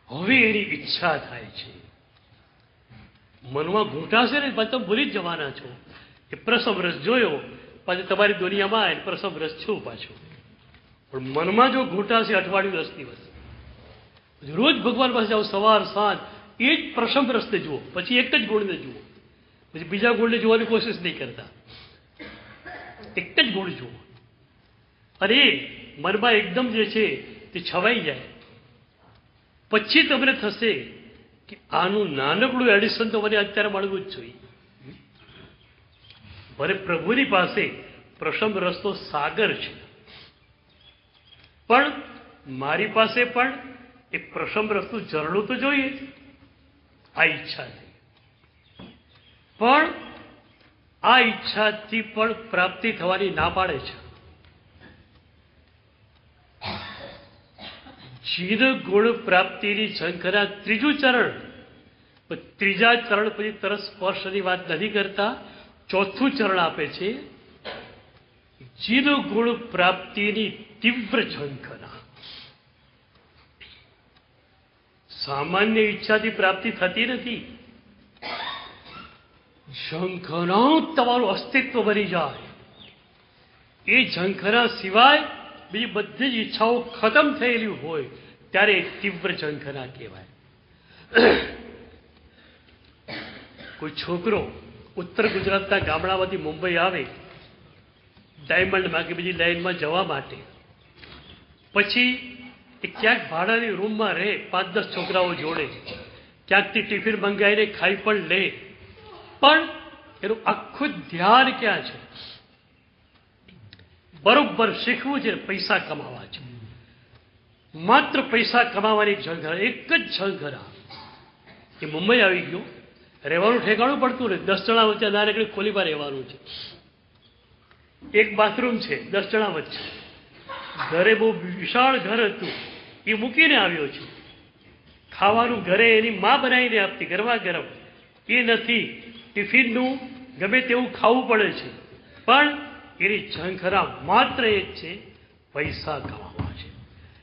હવે એની ઈચ્છા થાય છે. મનમાં ઘૂંટાશે ને પાછું તમે ભૂલી જ જવાના છો. એ પ્રસવ રસ જોયો, પાછું તમારી દુનિયામાં આવે પ્રસવ રસ છું પાછું. પણ મનમાં જો ઘૂંટાશે અઠવાડિયું 10 દિવસ, રોજ ભગવાન પાસે જાઓ, સવાર સાંજ એ જ પ્રસવ રસને જુઓ, પછી એક જ ગુણને જુઓ, પછી બીજા ગુણને જોવાની કોશિશ નહીં કરતા, એક જ ગુણ જુઓ. અને એ મનમાં એકદમ જે છે તે છવાઈ જાય. પછી તમને થશે કે આનું નાનકડું એડિશન તો મને અત્યારે મળવું જ જોઈએ. ભલે પ્રભુની પાસે પ્રસમ રસનો સાગર છે, પણ મારી પાસે પણ એ પ્રસમ રસનું ઝરણું તો જોઈએ. આ ઈચ્છાથી. પણ આ ઈચ્છાથી પણ પ્રાપ્તિ થવાની ના પાડે છે. જીન ગુણ પ્રાપ્તિની ઝંખના ત્રીજું ચરણ, ત્રીજા ચરણ પછી તરત સ્પર્શની વાત નથી કરતા, ચોથું ચરણ આપે છે જીન ગુણ પ્રાપ્તિની તીવ્ર ઝંખના. સામાન્ય ઈચ્છાથી પ્રાપ્તિ થતી નથી. ઝંખના તમારું અસ્તિત્વ બની જાય. એ ઝંખના સિવાય બીજી બધી જ ઈચ્છાઓ ખતમ થયેલી હોય ત્યારે તીવ્ર ઝંખના કહેવાય. કોઈ છોકરો ઉત્તર ગુજરાતના ગામડામાંથી મુંબઈ આવે ડાયમંડમાં કે બીજી લાઈનમાં જવા માટે, પછી એ ક્યાંક ભાડાની રૂમમાં રહે 5-10 છોકરાઓ જોડે, ક્યાંકથી ટિફિન મંગાવીને ખાઈ પણ લે, પણ એનું આખું ધ્યાન ક્યાં છે? બરોબર શીખવું છે, પૈસા કમાવા છે. માત્ર પૈસા કમાવાની ઝંખના, એક જ ઝંખના. એ મુંબઈ આવી ગયો, રહેવાનું ઠેકાણું પડતું ને, 10 જણા વચ્ચે ના નીકળી ખોલીમાં રહેવાનું છે. એક બાથરૂમ છે 10 જણા વચ્ચે. ઘરે બહુ વિશાળ ઘર હતું, એ મૂકીને આવ્યો છે. ખાવાનું ઘરે એની મા બનાવીને આપતી ગરમા ગરમ, એ નથી. ટિફિનનું ગમે તેવું ખાવું પડે છે, પણ એની ઝંખના માત્ર એક છે, પૈસા કમાવા છે.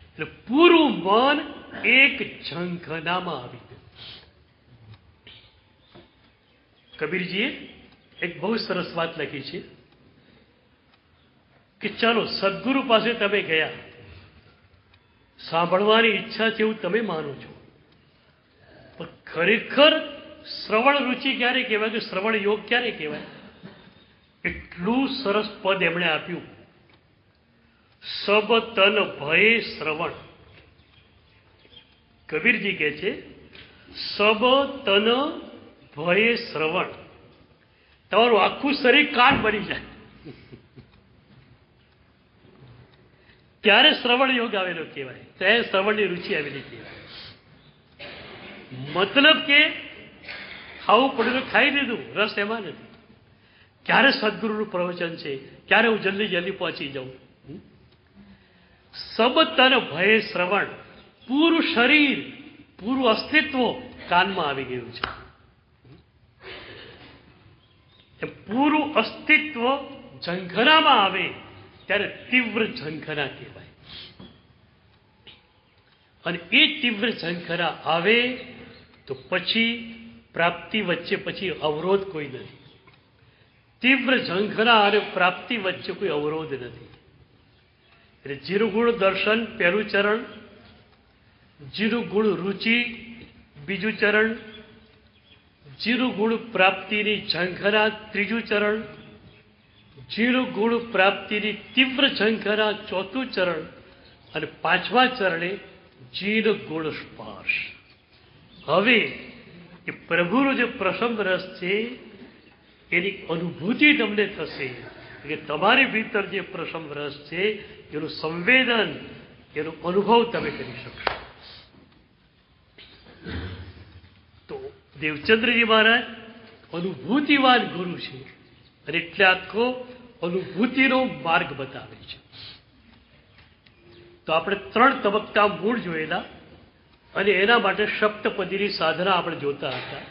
એટલે પૂરું મન એક ઝંખનામાં આવી ગયું. કબીરજીએ એક બહુ સરસ વાત લખી છે કે ચાલો સદગુરુ પાસે તમે ગયા, સાંભળવાની ઈચ્છા છે એવું તમે માનો છો, પણ ખરેખર શ્રવણ રુચિ ક્યારે કહેવાય, કે શ્રવણ યોગ ક્યારે કહેવાય? એટલું સરસ પદ એમણે આપ્યું, સબ તન ભયે શ્રવણ. કબીરજી કહે છે સબ તન ભયે શ્રવણ. તમારું આખું શરીર કાન બની જાય ત્યારે શ્રવણ યોગ આવેલો કહેવાય, ત્યારે શ્રવણની રુચિ આવેલી કહેવાય. મતલબ કે ખાવું પડ્યું ખાઈ લીધું, રસ એમાં નથી. ક્યારે સદગુરુનું પ્રવચન છે, ક્યારે હું જલ્દી પહોંચી જાઉં. સબ તન ભયે શ્રવણ. પૂરું શરીર, પૂરું અસ્તિત્વ કાનમાં આવી ગયું છે. પૂરું અસ્તિત્વ ઝંખનામાં આવે ત્યારે તીવ્ર ઝંખના કહેવાય. અને એ તીવ્ર ઝંખના આવે તો પછી પ્રાપ્તિ વચ્ચે પછી અવરોધ કોઈ નથી. તીવ્ર ઝંખના અને પ્રાપ્તિ વચ્ચે કોઈ અવરોધ નથી. એટલે જીરુગુણ દર્શન પહેલું ચરણ, જીરુગુણ રુચિ બીજું ચરણ, જીરુગુણ પ્રાપ્તિની ઝંખના ત્રીજું ચરણ, જીરુગુણ પ્રાપ્તિની તીવ્ર ઝંખના ચોથું ચરણ, અને 5મા ચરણે જીન ગુણ સ્પર્શ. હવે એ પ્રભુનો જે પ્રસન્ન રસ છે એની અનુભૂતિ તમને થશે, કે તમારી ભીતર જે પ્રસન્ન રસ છે એનું સંવેદન, એનો અનુભવ તમે કરી શકશો. તો દેવચંદ્રજી મહારાજ અનુભૂતિવાન ગુરુ છે, અને એટલે આખો અનુભૂતિનો માર્ગ બતાવે છે. તો આપણે 3 તબક્કા મૂળ જોયેલા, અને એના માટે સપ્તપદીની સાધના આપણે જોતા હતા.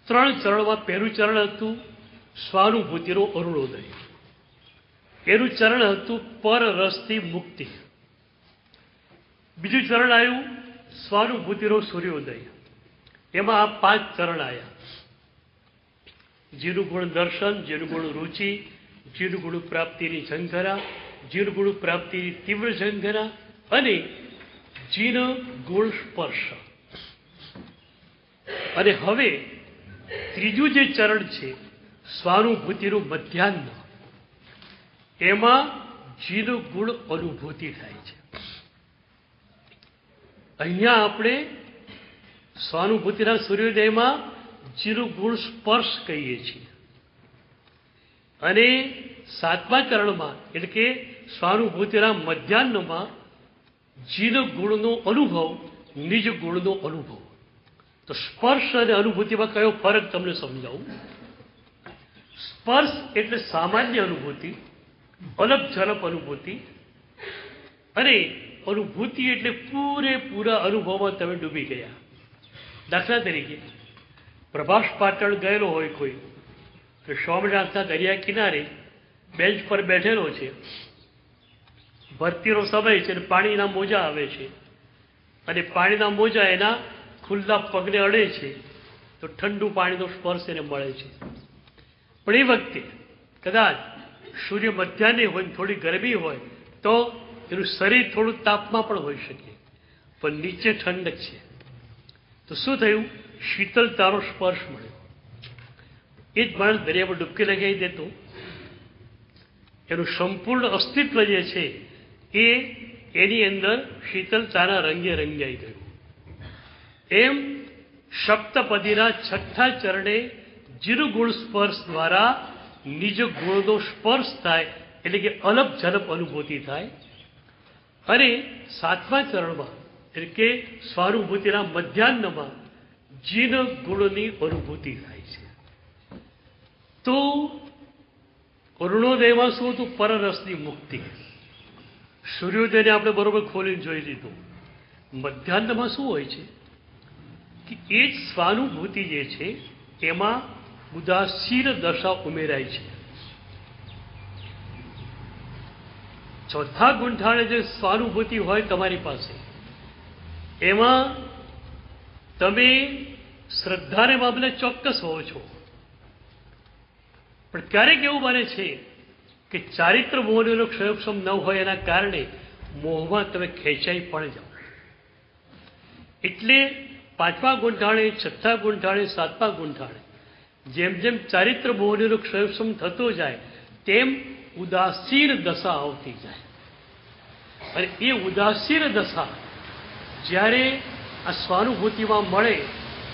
3 ચરણમાં પહેલું ચરણ હતું સ્વાનુભૂતિનો અરુણોદય. એનું ચરણ હતું પર રસથી મુક્તિ. બીજું ચરણ આવ્યું સ્વાનુભૂતિનો સૂર્યોદય. એમાં આ 5 ચરણ આવ્યા: જીનું ગુણ દર્શન, જીનું ગુણ રુચિ, જીનું ગુણ પ્રાપ્તિની ઝંખના, જીન ગુણ પ્રાપ્તિની તીવ્ર ઝંખના, અને જીન ગુણ સ્પર્શ. અને હવે ત્રીજું જે ચરણ છે સ્વાનુભૂતિનું મધ્યાહ્ન, એમાં જીન ગુણ અનુભૂતિ થાય છે. અહીંયા આપણે સ્વાનુભૂતિના સૂર્યોદયમાં જીન ગુણ સ્પર્શ કહીએ છીએ, અને 7મા ચરણમાં એટલે કે સ્વાનુભૂતિના મધ્યાહ્નમાં જીન ગુણનો અનુભવ, નિજ ગુણનો અનુભવ. તો સ્પર્શ અને અનુભૂતિમાં કયો ફરક તમને સમજાવું. સ્પર્શ એટલે સામાન્ય અનુભૂતિ, અલગ ઝલપ અનુભૂતિ, અને અનુભૂતિ એટલે પૂરેપૂરા અનુભવમાં તમે ડૂબી ગયા. દાખલા તરીકે પ્રભાસ પાટણ ગયેલો હોય કોઈ, તો સોમનાથના દરિયા કિનારે બેન્ચ પર બેઠેલો છે, ભરતીનો સમય છે અને પાણીના મોજા આવે છે, અને પાણીના મોજા એના ખુલ્લા પગને અડે છે, તો ઠંડુ પાણીનો સ્પર્શ એને મળે છે. પણ એ વખતે કદાચ સૂર્ય મધ્યાહ્ને હોય, થોડી ગરમી હોય, તો એનું શરીર થોડું તાપમાં પણ હોઈ શકે, પણ નીચે ઠંડક છે. તો શું થયું? શીતળતાનો સ્પર્શ મળ્યો. એ જ માણસ દરિયામાં ડૂબકી લગાવી દેતો, એનું સંપૂર્ણ અસ્તિત્વ જે છે એ એની અંદર શીતળતાના રંગે રંગાઈ ગયું. એમ સપ્તપદીના છઠ્ઠા ચરણે જીરુગુણ સ્પર્શ દ્વારા નિજ ગુણનો સ્પર્શ થાય, એટલે કે અલગ ઝલપ અનુભૂતિ થાય. અને સાતમા ચરણમાં એટલે કે સ્વાનુભૂતિના મધ્યાહ્નમાં જીન ગુણની અનુભૂતિ થાય છે. તો અરુણોદયમાં શું હતું? પરરસની મુક્તિ. સૂર્યોદયને આપણે બરોબર ખોલીને જોઈ લીધું. મધ્યાહ્નમાં શું હોય છે કે એ જ સ્વાનુભૂતિ જે છે એમાં ઉદાસીન દશા ઉમેરાય છે. ચોથા ગુંઠાણે જે સ્વાનુભૂતિ હોય તમારી પાસે, એમાં તમે શ્રદ્ધાને મામલે ચોક્કસ હોવો છો. પણ ક્યારેક એવું બને છે કે ચારિત્ર મોહનો ક્ષયોક્ષમ ન હોય, એના કારણે મોહમાં તમે ખેંચાઈ પણ જાઓ. એટલે પાંચમા ગુંઠાણે, છઠ્ઠા ગુંઠાણે, સાતમા ગુંઠાણે જેમ જેમ ચારિત્ર મોહનો ક્ષયોક્ષમ થતો જાય, તેમ ઉદાસીન દશા આવતી જાય. અને એ ઉદાસીન દશા જ્યારે આ સ્વાનુભૂતિમાં મળે,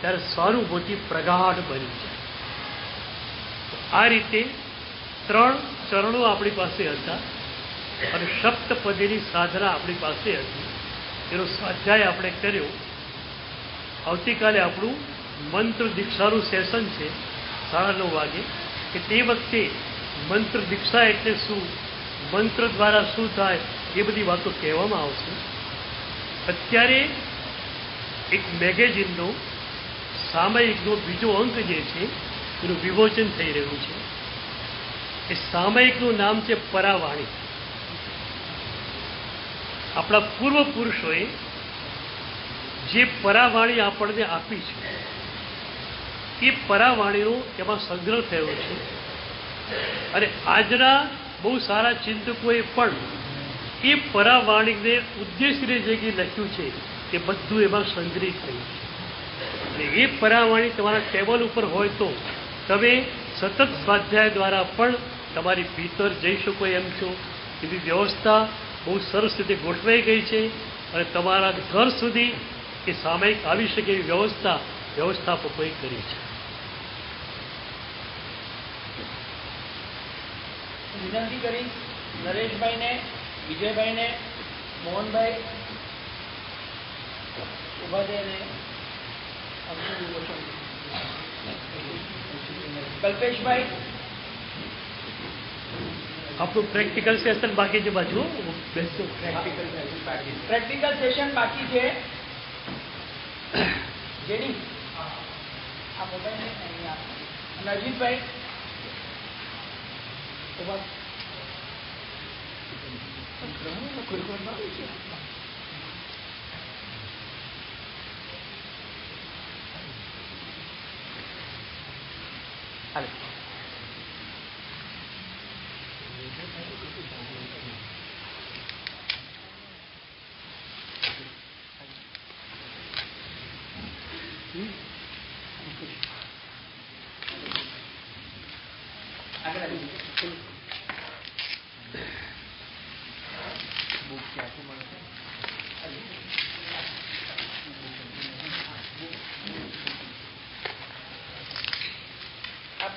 ત્યારે સ્વાનુભૂતિ પ્રગાઢ બની જાય. આ રીતે ત્રણ ચરણો આપણી પાસે હતા, અને સપ્તપદીની સાધના આપણી પાસે હતી. એનો સ્વાધ્યાય આપણે કર્યો. આવતીકાલે આપણું મંત્ર દીક્ષાનું સેશન છે 9:30 વાગે, કે તે વખતે મંત્ર દીક્ષા એટલે શું, મંત્ર દ્વારા શું થાય, એ બધી વાતો કહેવામાં આવશે. અત્યારે એક મેગેઝિનનો સામયિકનો બીજો અંક જે છે એનું વિમોચન થઈ રહ્યું છે. એ સામયિકનું નામ છે પરાવાણી. આપણા પૂર્વ પુરુષોએ જે પરાવાણી આપણને આપી છે, એ પરાવાણીનો એમાં સંગ્રહ થયો છે. અને આજના બહુ સારા ચિંતકોએ પણ એ પરાવાણીને ઉદ્દેશીને જે કંઈ લખ્યું છે એ બધું એમાં સંગ્રહિત થયું છે. અને એ પરાવાણી તમારા ટેબલ ઉપર હોય તો તમે સતત સ્વાધ્યાય દ્વારા પણ તમારી ભીતર જઈ શકો એમ છો. એવી વ્યવસ્થા બહુ સરસ રીતે ગોઠવાઈ ગઈ છે, અને તમારા ઘર સુધી એ સામયિક આવી શકે એવી વ્યવસ્થાપકોએ કરી છે. વિનંતી કરી નરેશભાઈને, વિજયભાઈને, મોહનભાઈ ઉપાધ્યાયને, કલ્પેશભાઈ. આપણું પ્રેક્ટિકલ સેશન બાકી છે. બાજુ બેસો. પ્રેક્ટિકલ સેશન બાકી છે. જેની આ મોબાઈલ અજીતભાઈ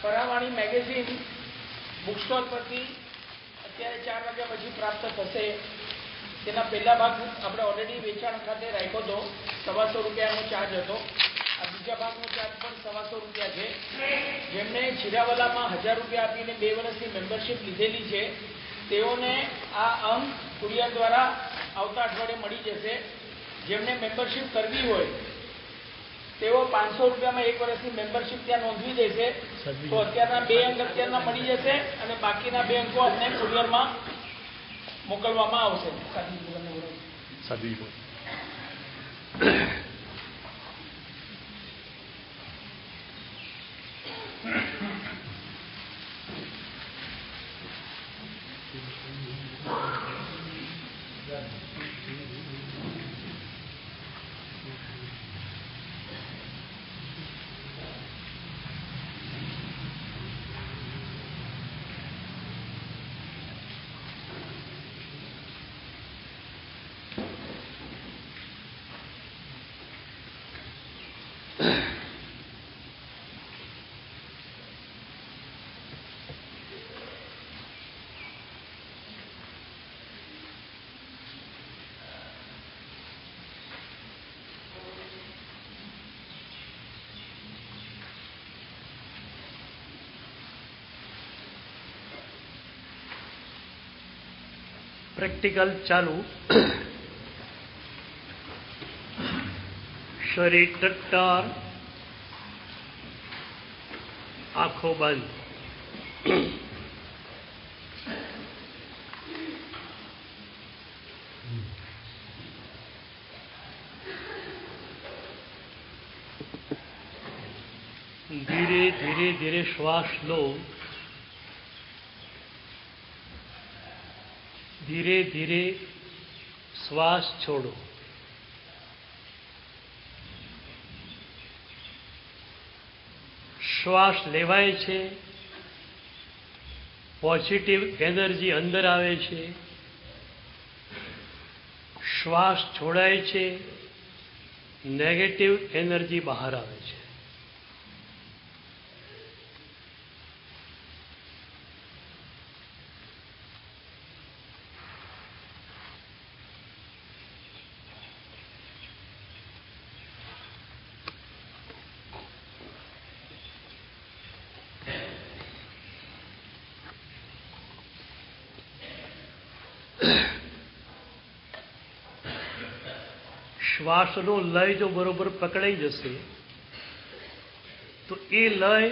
પરાવાણી મેગેઝિન બુક સ્ટોલ પરથી અત્યારે 4 વાગ્યા પછી પ્રાપ્ત થશે. તેના પહેલા ભાગ આપણે ઓલરેડી વેચાણ ખાતે રાખ્યો હતો, ₹125 ચાર્જ હતો. આ બીજા ભાગનો ચાર્જ પણ 125 રૂપિયા છે. જેમણે છીરાવલામાં 1000 રૂપિયા આપીને 2 વર્ષની મેમ્બરશીપ લીધેલી છે તેઓને આ અંક કુરિયર દ્વારા આવતા અઠવાડિયે મળી જશે. જેમને મેમ્બરશીપ કરવી હોય તેઓ 500 રૂપિયામાં 1 વર્ષની મેમ્બરશીપ ત્યાં નોંધવી દેશે. તો અત્યારના 2 અંક અત્યારના મળી જશે અને બાકીના 2 અંકો આપણે કુરિયરમાં મોકલવામાં આવશે. પ્રેક્ટિકલ ચાલુ. શરીર ટટ્ટાર, આંખો બંધ. ધીરે ધીરે ધીરે શ્વાસ લો. ધીરે ધીરે શ્વાસ છોડો. શ્વાસ લેવાય છે, પોઝિટિવ એનર્જી અંદર આવે છે. શ્વાસ છોડાય છે, નેગેટિવ એનર્જી બહાર આવે છે. શ્વાસનો લય જો બરોબર પકડાઈ જશે તો એ લય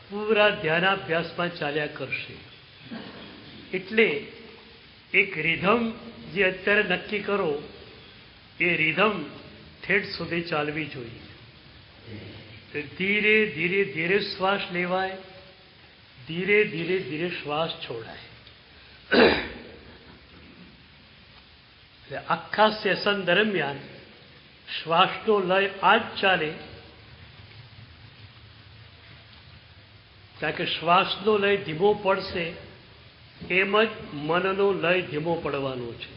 પૂરા ધ્યાનાભ્યાસમાં ચાલ્યા કરશે. એટલે એક રિધમ જે અત્યારે નક્કી કરો એ રિધમ ઠેઠ સુધી ચાલવી જોઈએ. ધીરે ધીરે ધીરે શ્વાસ લેવાય, ધીરે ધીરે ધીરે શ્વાસ છોડાય. આખા સેશન દરમિયાન શ્વાસનો લય આ જ ચાલે, કારણ કે શ્વાસનો લય ધીમો પડશે એમ જ મનનો લય ધીમો પડવાનો છે.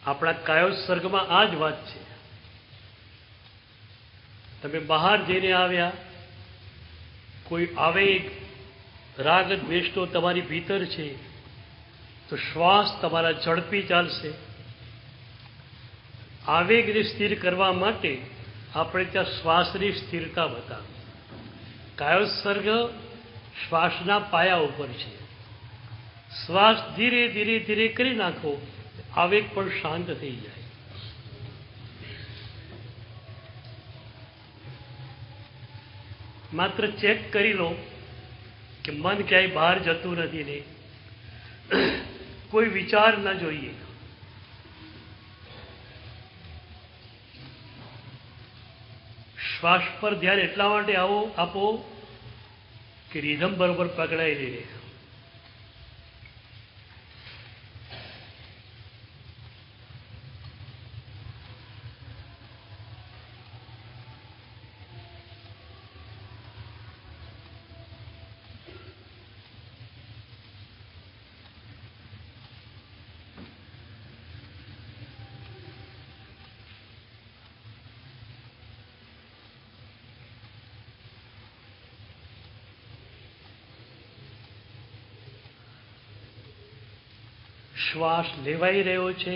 આપણા કાયોત્સર્ગમાં આ જ વાત છે. તમે બહાર જઈને આવ્યા, કોઈ આવેગ રાગ દ્વેષ તો તમારી ભીતર છે, તો શ્વાસ તમારા ઝડપી ચાલશે. આવેગને સ્થિર કરવા માટે આપણે ત્યાં શ્વાસની સ્થિરતા બતાવી. કાયોત્સર્ગ શ્વાસના પાયા ઉપર છે. શ્વાસ ધીરે ધીરે ધીરે કરી નાખો, આવેગ પણ શાંત થઈ જાય. માત્ર ચેક કરી લો કે મન ક્યાંય બહાર જતું નથી ને કોઈ વિચાર ન જોઈએ. શ્વાસ પર ધ્યાન એટલા માટે આપો કે રિધમ બરોબર પકડાયેલી રહે. શ્વાસ લેવાઈ રહ્યો છે,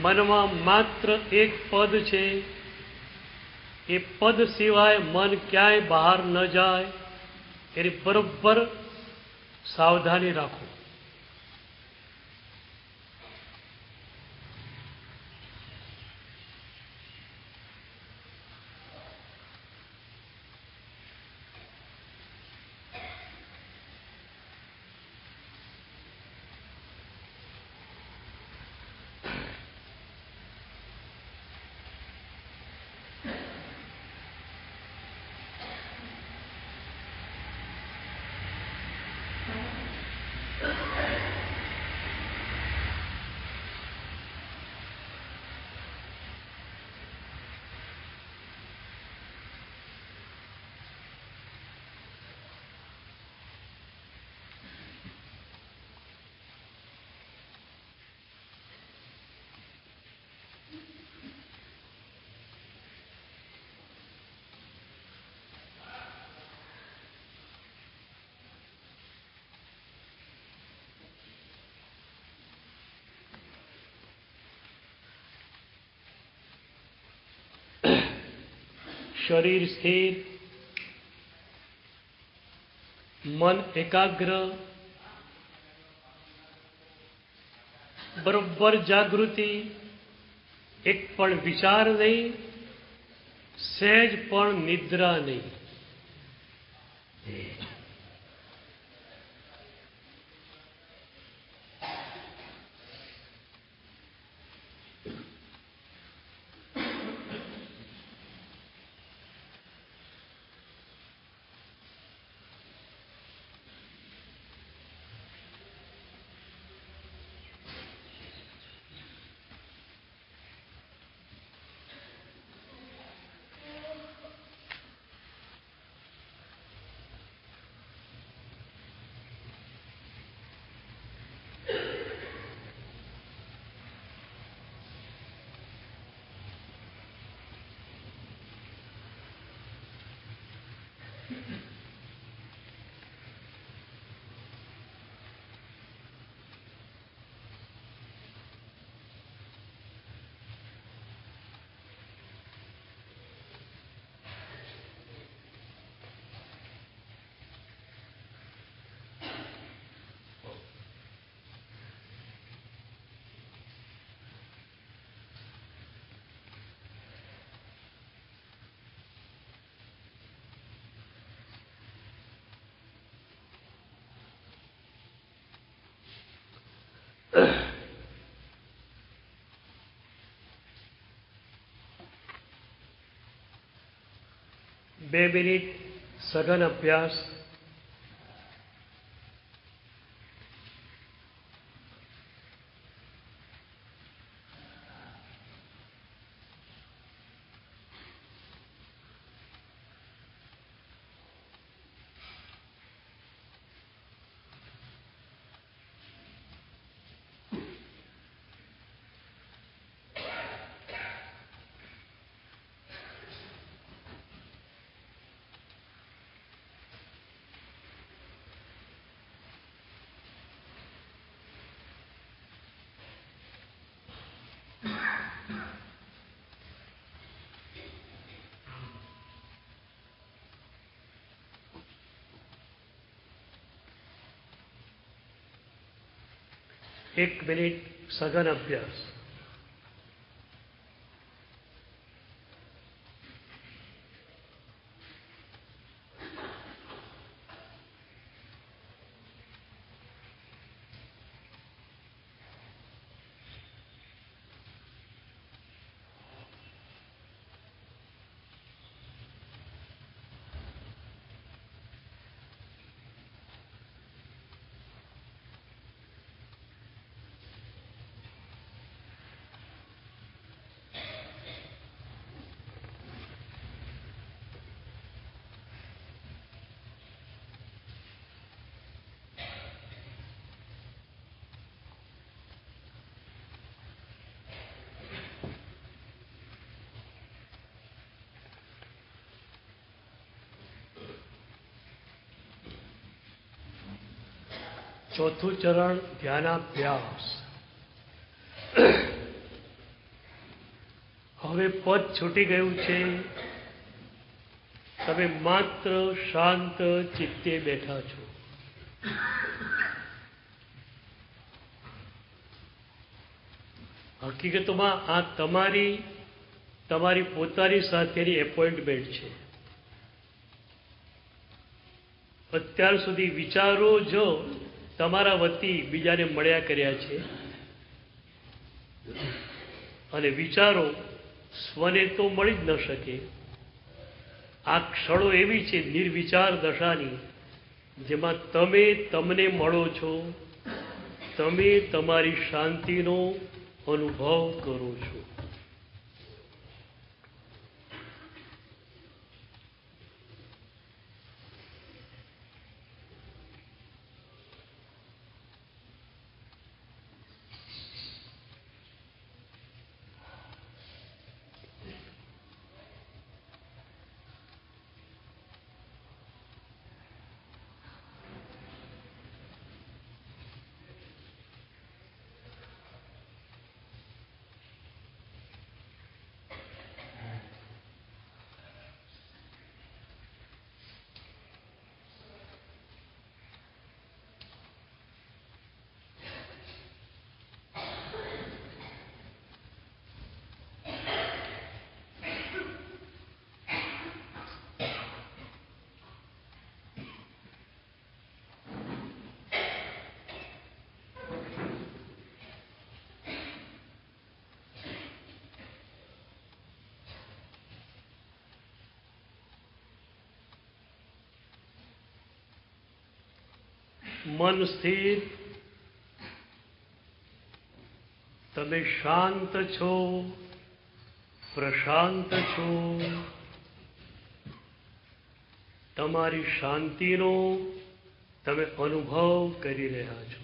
મનમાં માત્ર એક પદ છે, એ પદ સિવાય મન ક્યાંય બહાર ન જાય એની બરોબર સાવધાની રાખો. શરીર સ્થિર, મન એકાગ્ર, બરોબર જાગૃતિ, એક પણ વિચાર નહીં, સહેજ પણ નિદ્રા નહીં. બે મિનિટ સઘન અભ્યાસ. એક મિનિટ સઘન અભ્યાસ. ચોથું ચરણ ધ્યાનાભ્યાસ. પદ છૂટી ગયું છે. તમે માત્ર શાંત ચિત્તે બેઠા છો. હકીકતમાં આ તમારી પોતાની સાથેની એપોઇન્ટમેન્ટ છે. અત્યાર સુધી વિચારો જો તમારા વતી બીજાને મળ્યા કર્યા છે અને વિચારો સ્વને તો મળી જ ન શકે. આ ક્ષણો એવી છે નિર્વિચાર દશાની, જેમાં તમે તમને મળો છો, તમે તમારી શાંતિનો અનુભવ કરો છો. મન સ્થિર, તમે શાંત છો, પ્રશાંત છો. તમારી શાંતિનો તમે અનુભવ કરી રહ્યા છો.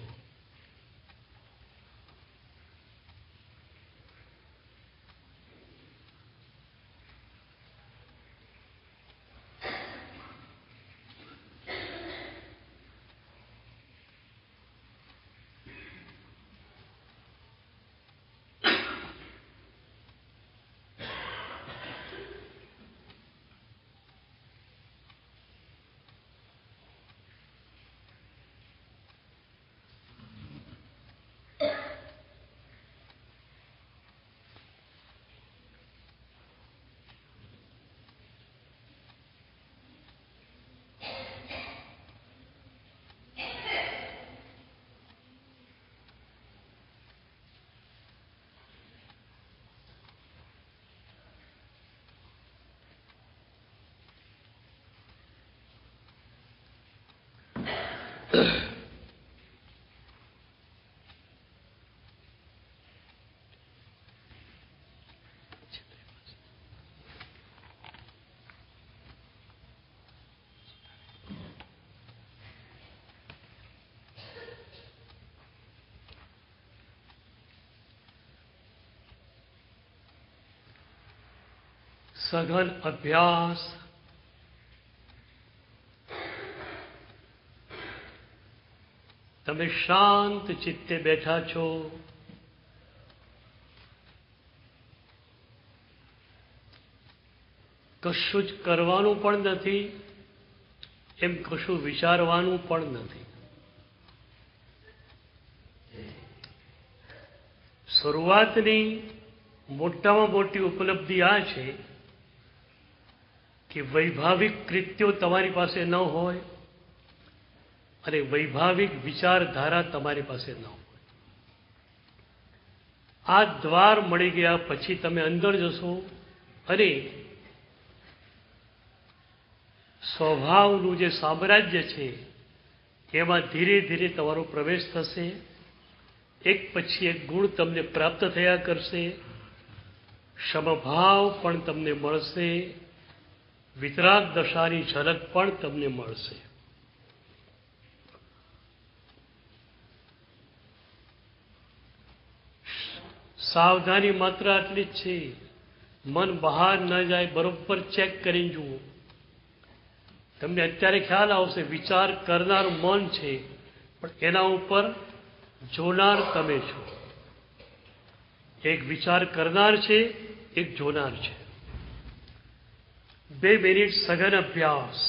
સઘન અભ્યાસ, તમે શાંત ચિત્તે બેઠા છો. કશું જ કરવાનું પણ નથી, એમ કશું વિચારવાનું પણ નથી. શરૂઆતની મોટામાં મોટી ઉપલબ્ધિ આ છે કે વૈભાવિક કૃત્યો તમારી પાસે ન હોય અને વૈભાવિક વિચારધારા તમારી પાસે ન હોય. આ દ્વાર મળી ગયા પછી તમે અંદર જશો અને સ્વભાવનું જે સામ્રાજ્ય છે એમાં ધીરે ધીરે તમારો પ્રવેશ થશે. એક પછી એક ગુણ તમને પ્રાપ્ત થયા કરશે. સમભાવ પણ તમને મળશે. વિતરાગ દશાની ઝલક પણ તમને મળશે. સાવધાની માત્ર આટલી જ છે, મન બહાર ન જાય, બરોબર ચેક કરીને જુઓ. તમને અત્યારે ખ્યાલ આવશે વિચાર કરનાર મન છે, પણ એના ઉપર જોનાર તમે છો. એક વિચાર કરનાર છે, એક જોનાર છે. 2 મિનિટ સઘન અભ્યાસ.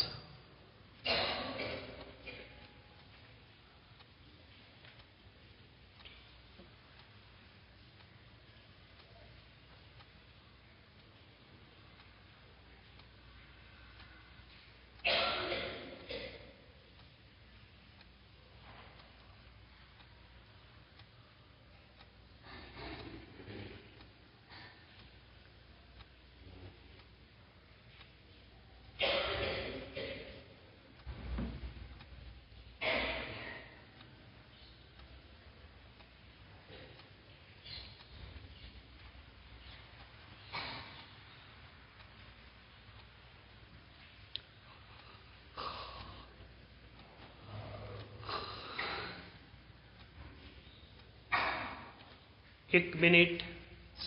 એક મિનિટ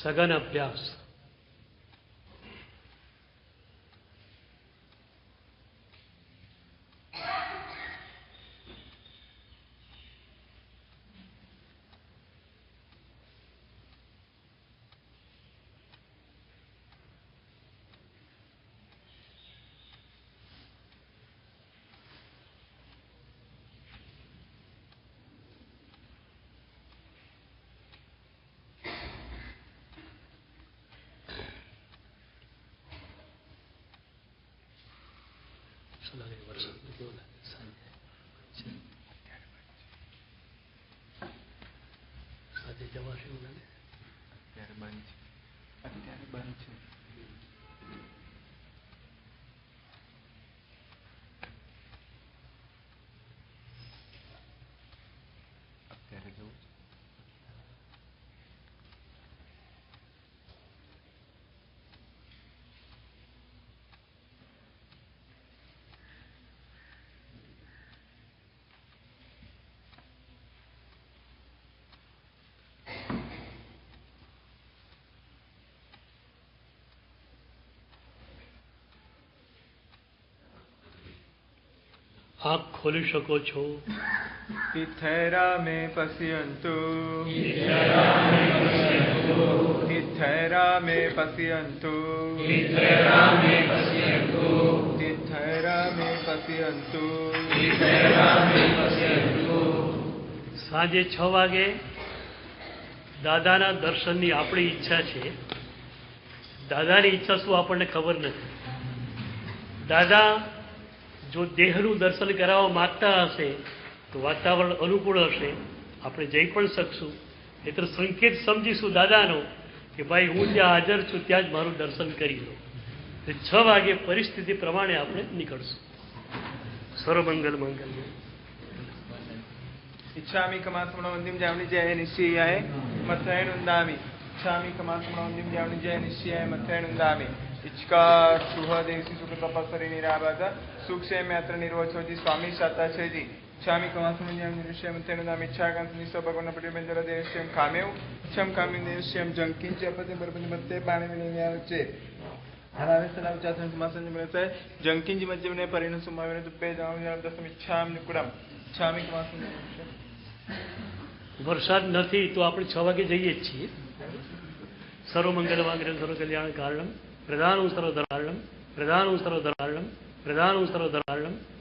સઘન અભ્યાસ. સાથે જવાશે એવું લાગે. અત્યારે બંધ છે. અત્યારે જવું છે. આંખ ખોલી શકો છો. ઇથેરા મે પશ્યન્તુ ઇથેરા મે પશ્યન્તુ ઇથેરા મે પશ્યન્તુ ઇથેરા મે પશ્યન્તુ ઇથેરા મે પશ્યન્તુ. સાંજે 6 વાગે દાદાના દર્શનની આપણી ઈચ્છા છે. દાદાની ઈચ્છા શું આપણને ખબર નથી. દાદા જો દેહનું દર્શન કરાવવા માંગતા હશે તો વાતાવરણ અનુકૂળ હશે, આપણે જઈ પણ શકશું. એટલે સંકેત સમજીશું દાદાનો કે ભાઈ હું જ્યાં હાજર છું ત્યાં જ મારું દર્શન કરી લો. 6 વાગે પરિસ્થિતિ પ્રમાણે આપણે નીકળશું. સર્વમંગલ મંગલ. इच्छामि कमात्मनो वंदिम जावनि जय निश्चयाय मथेन उन्दामि. इच्छामि कमात्मनो वंदिम जावनि जय निश्चयाय मथेन उन्दामि. इचकार सुह देसी सुख तपस्सरि निराबाद सुख से मात्र निर्वचोजी स्वामी साता छेजी. इच्छामि कमात्मनो जावनि निश्चय मथेन उन्दामि. इच्छाकांत निस्व भगवान प्रतिबंधर देश्यम कामेव क्षम कामी देश्यम जंकिंच अपते बरबंद मते पाणी विनियाव चे. हरावे सलाव चासन समासन जमते जंकिंच मज्जने परिण सुमावेन दुपे जावनि दसम इच्छाम निकुडम. इच्छामि कमात्मनो વરસાદ નથી તો આપણે 6 વાગે જઈએ જ છીએ. સર્વમંગલ વાંગ્રમ સર્વ કલ્યાણ કારણમ પ્રધાનમ સર્વધર્મ પ્રધાનમ સર્વધર્મ પ્રધાનમ સર્વધર્મ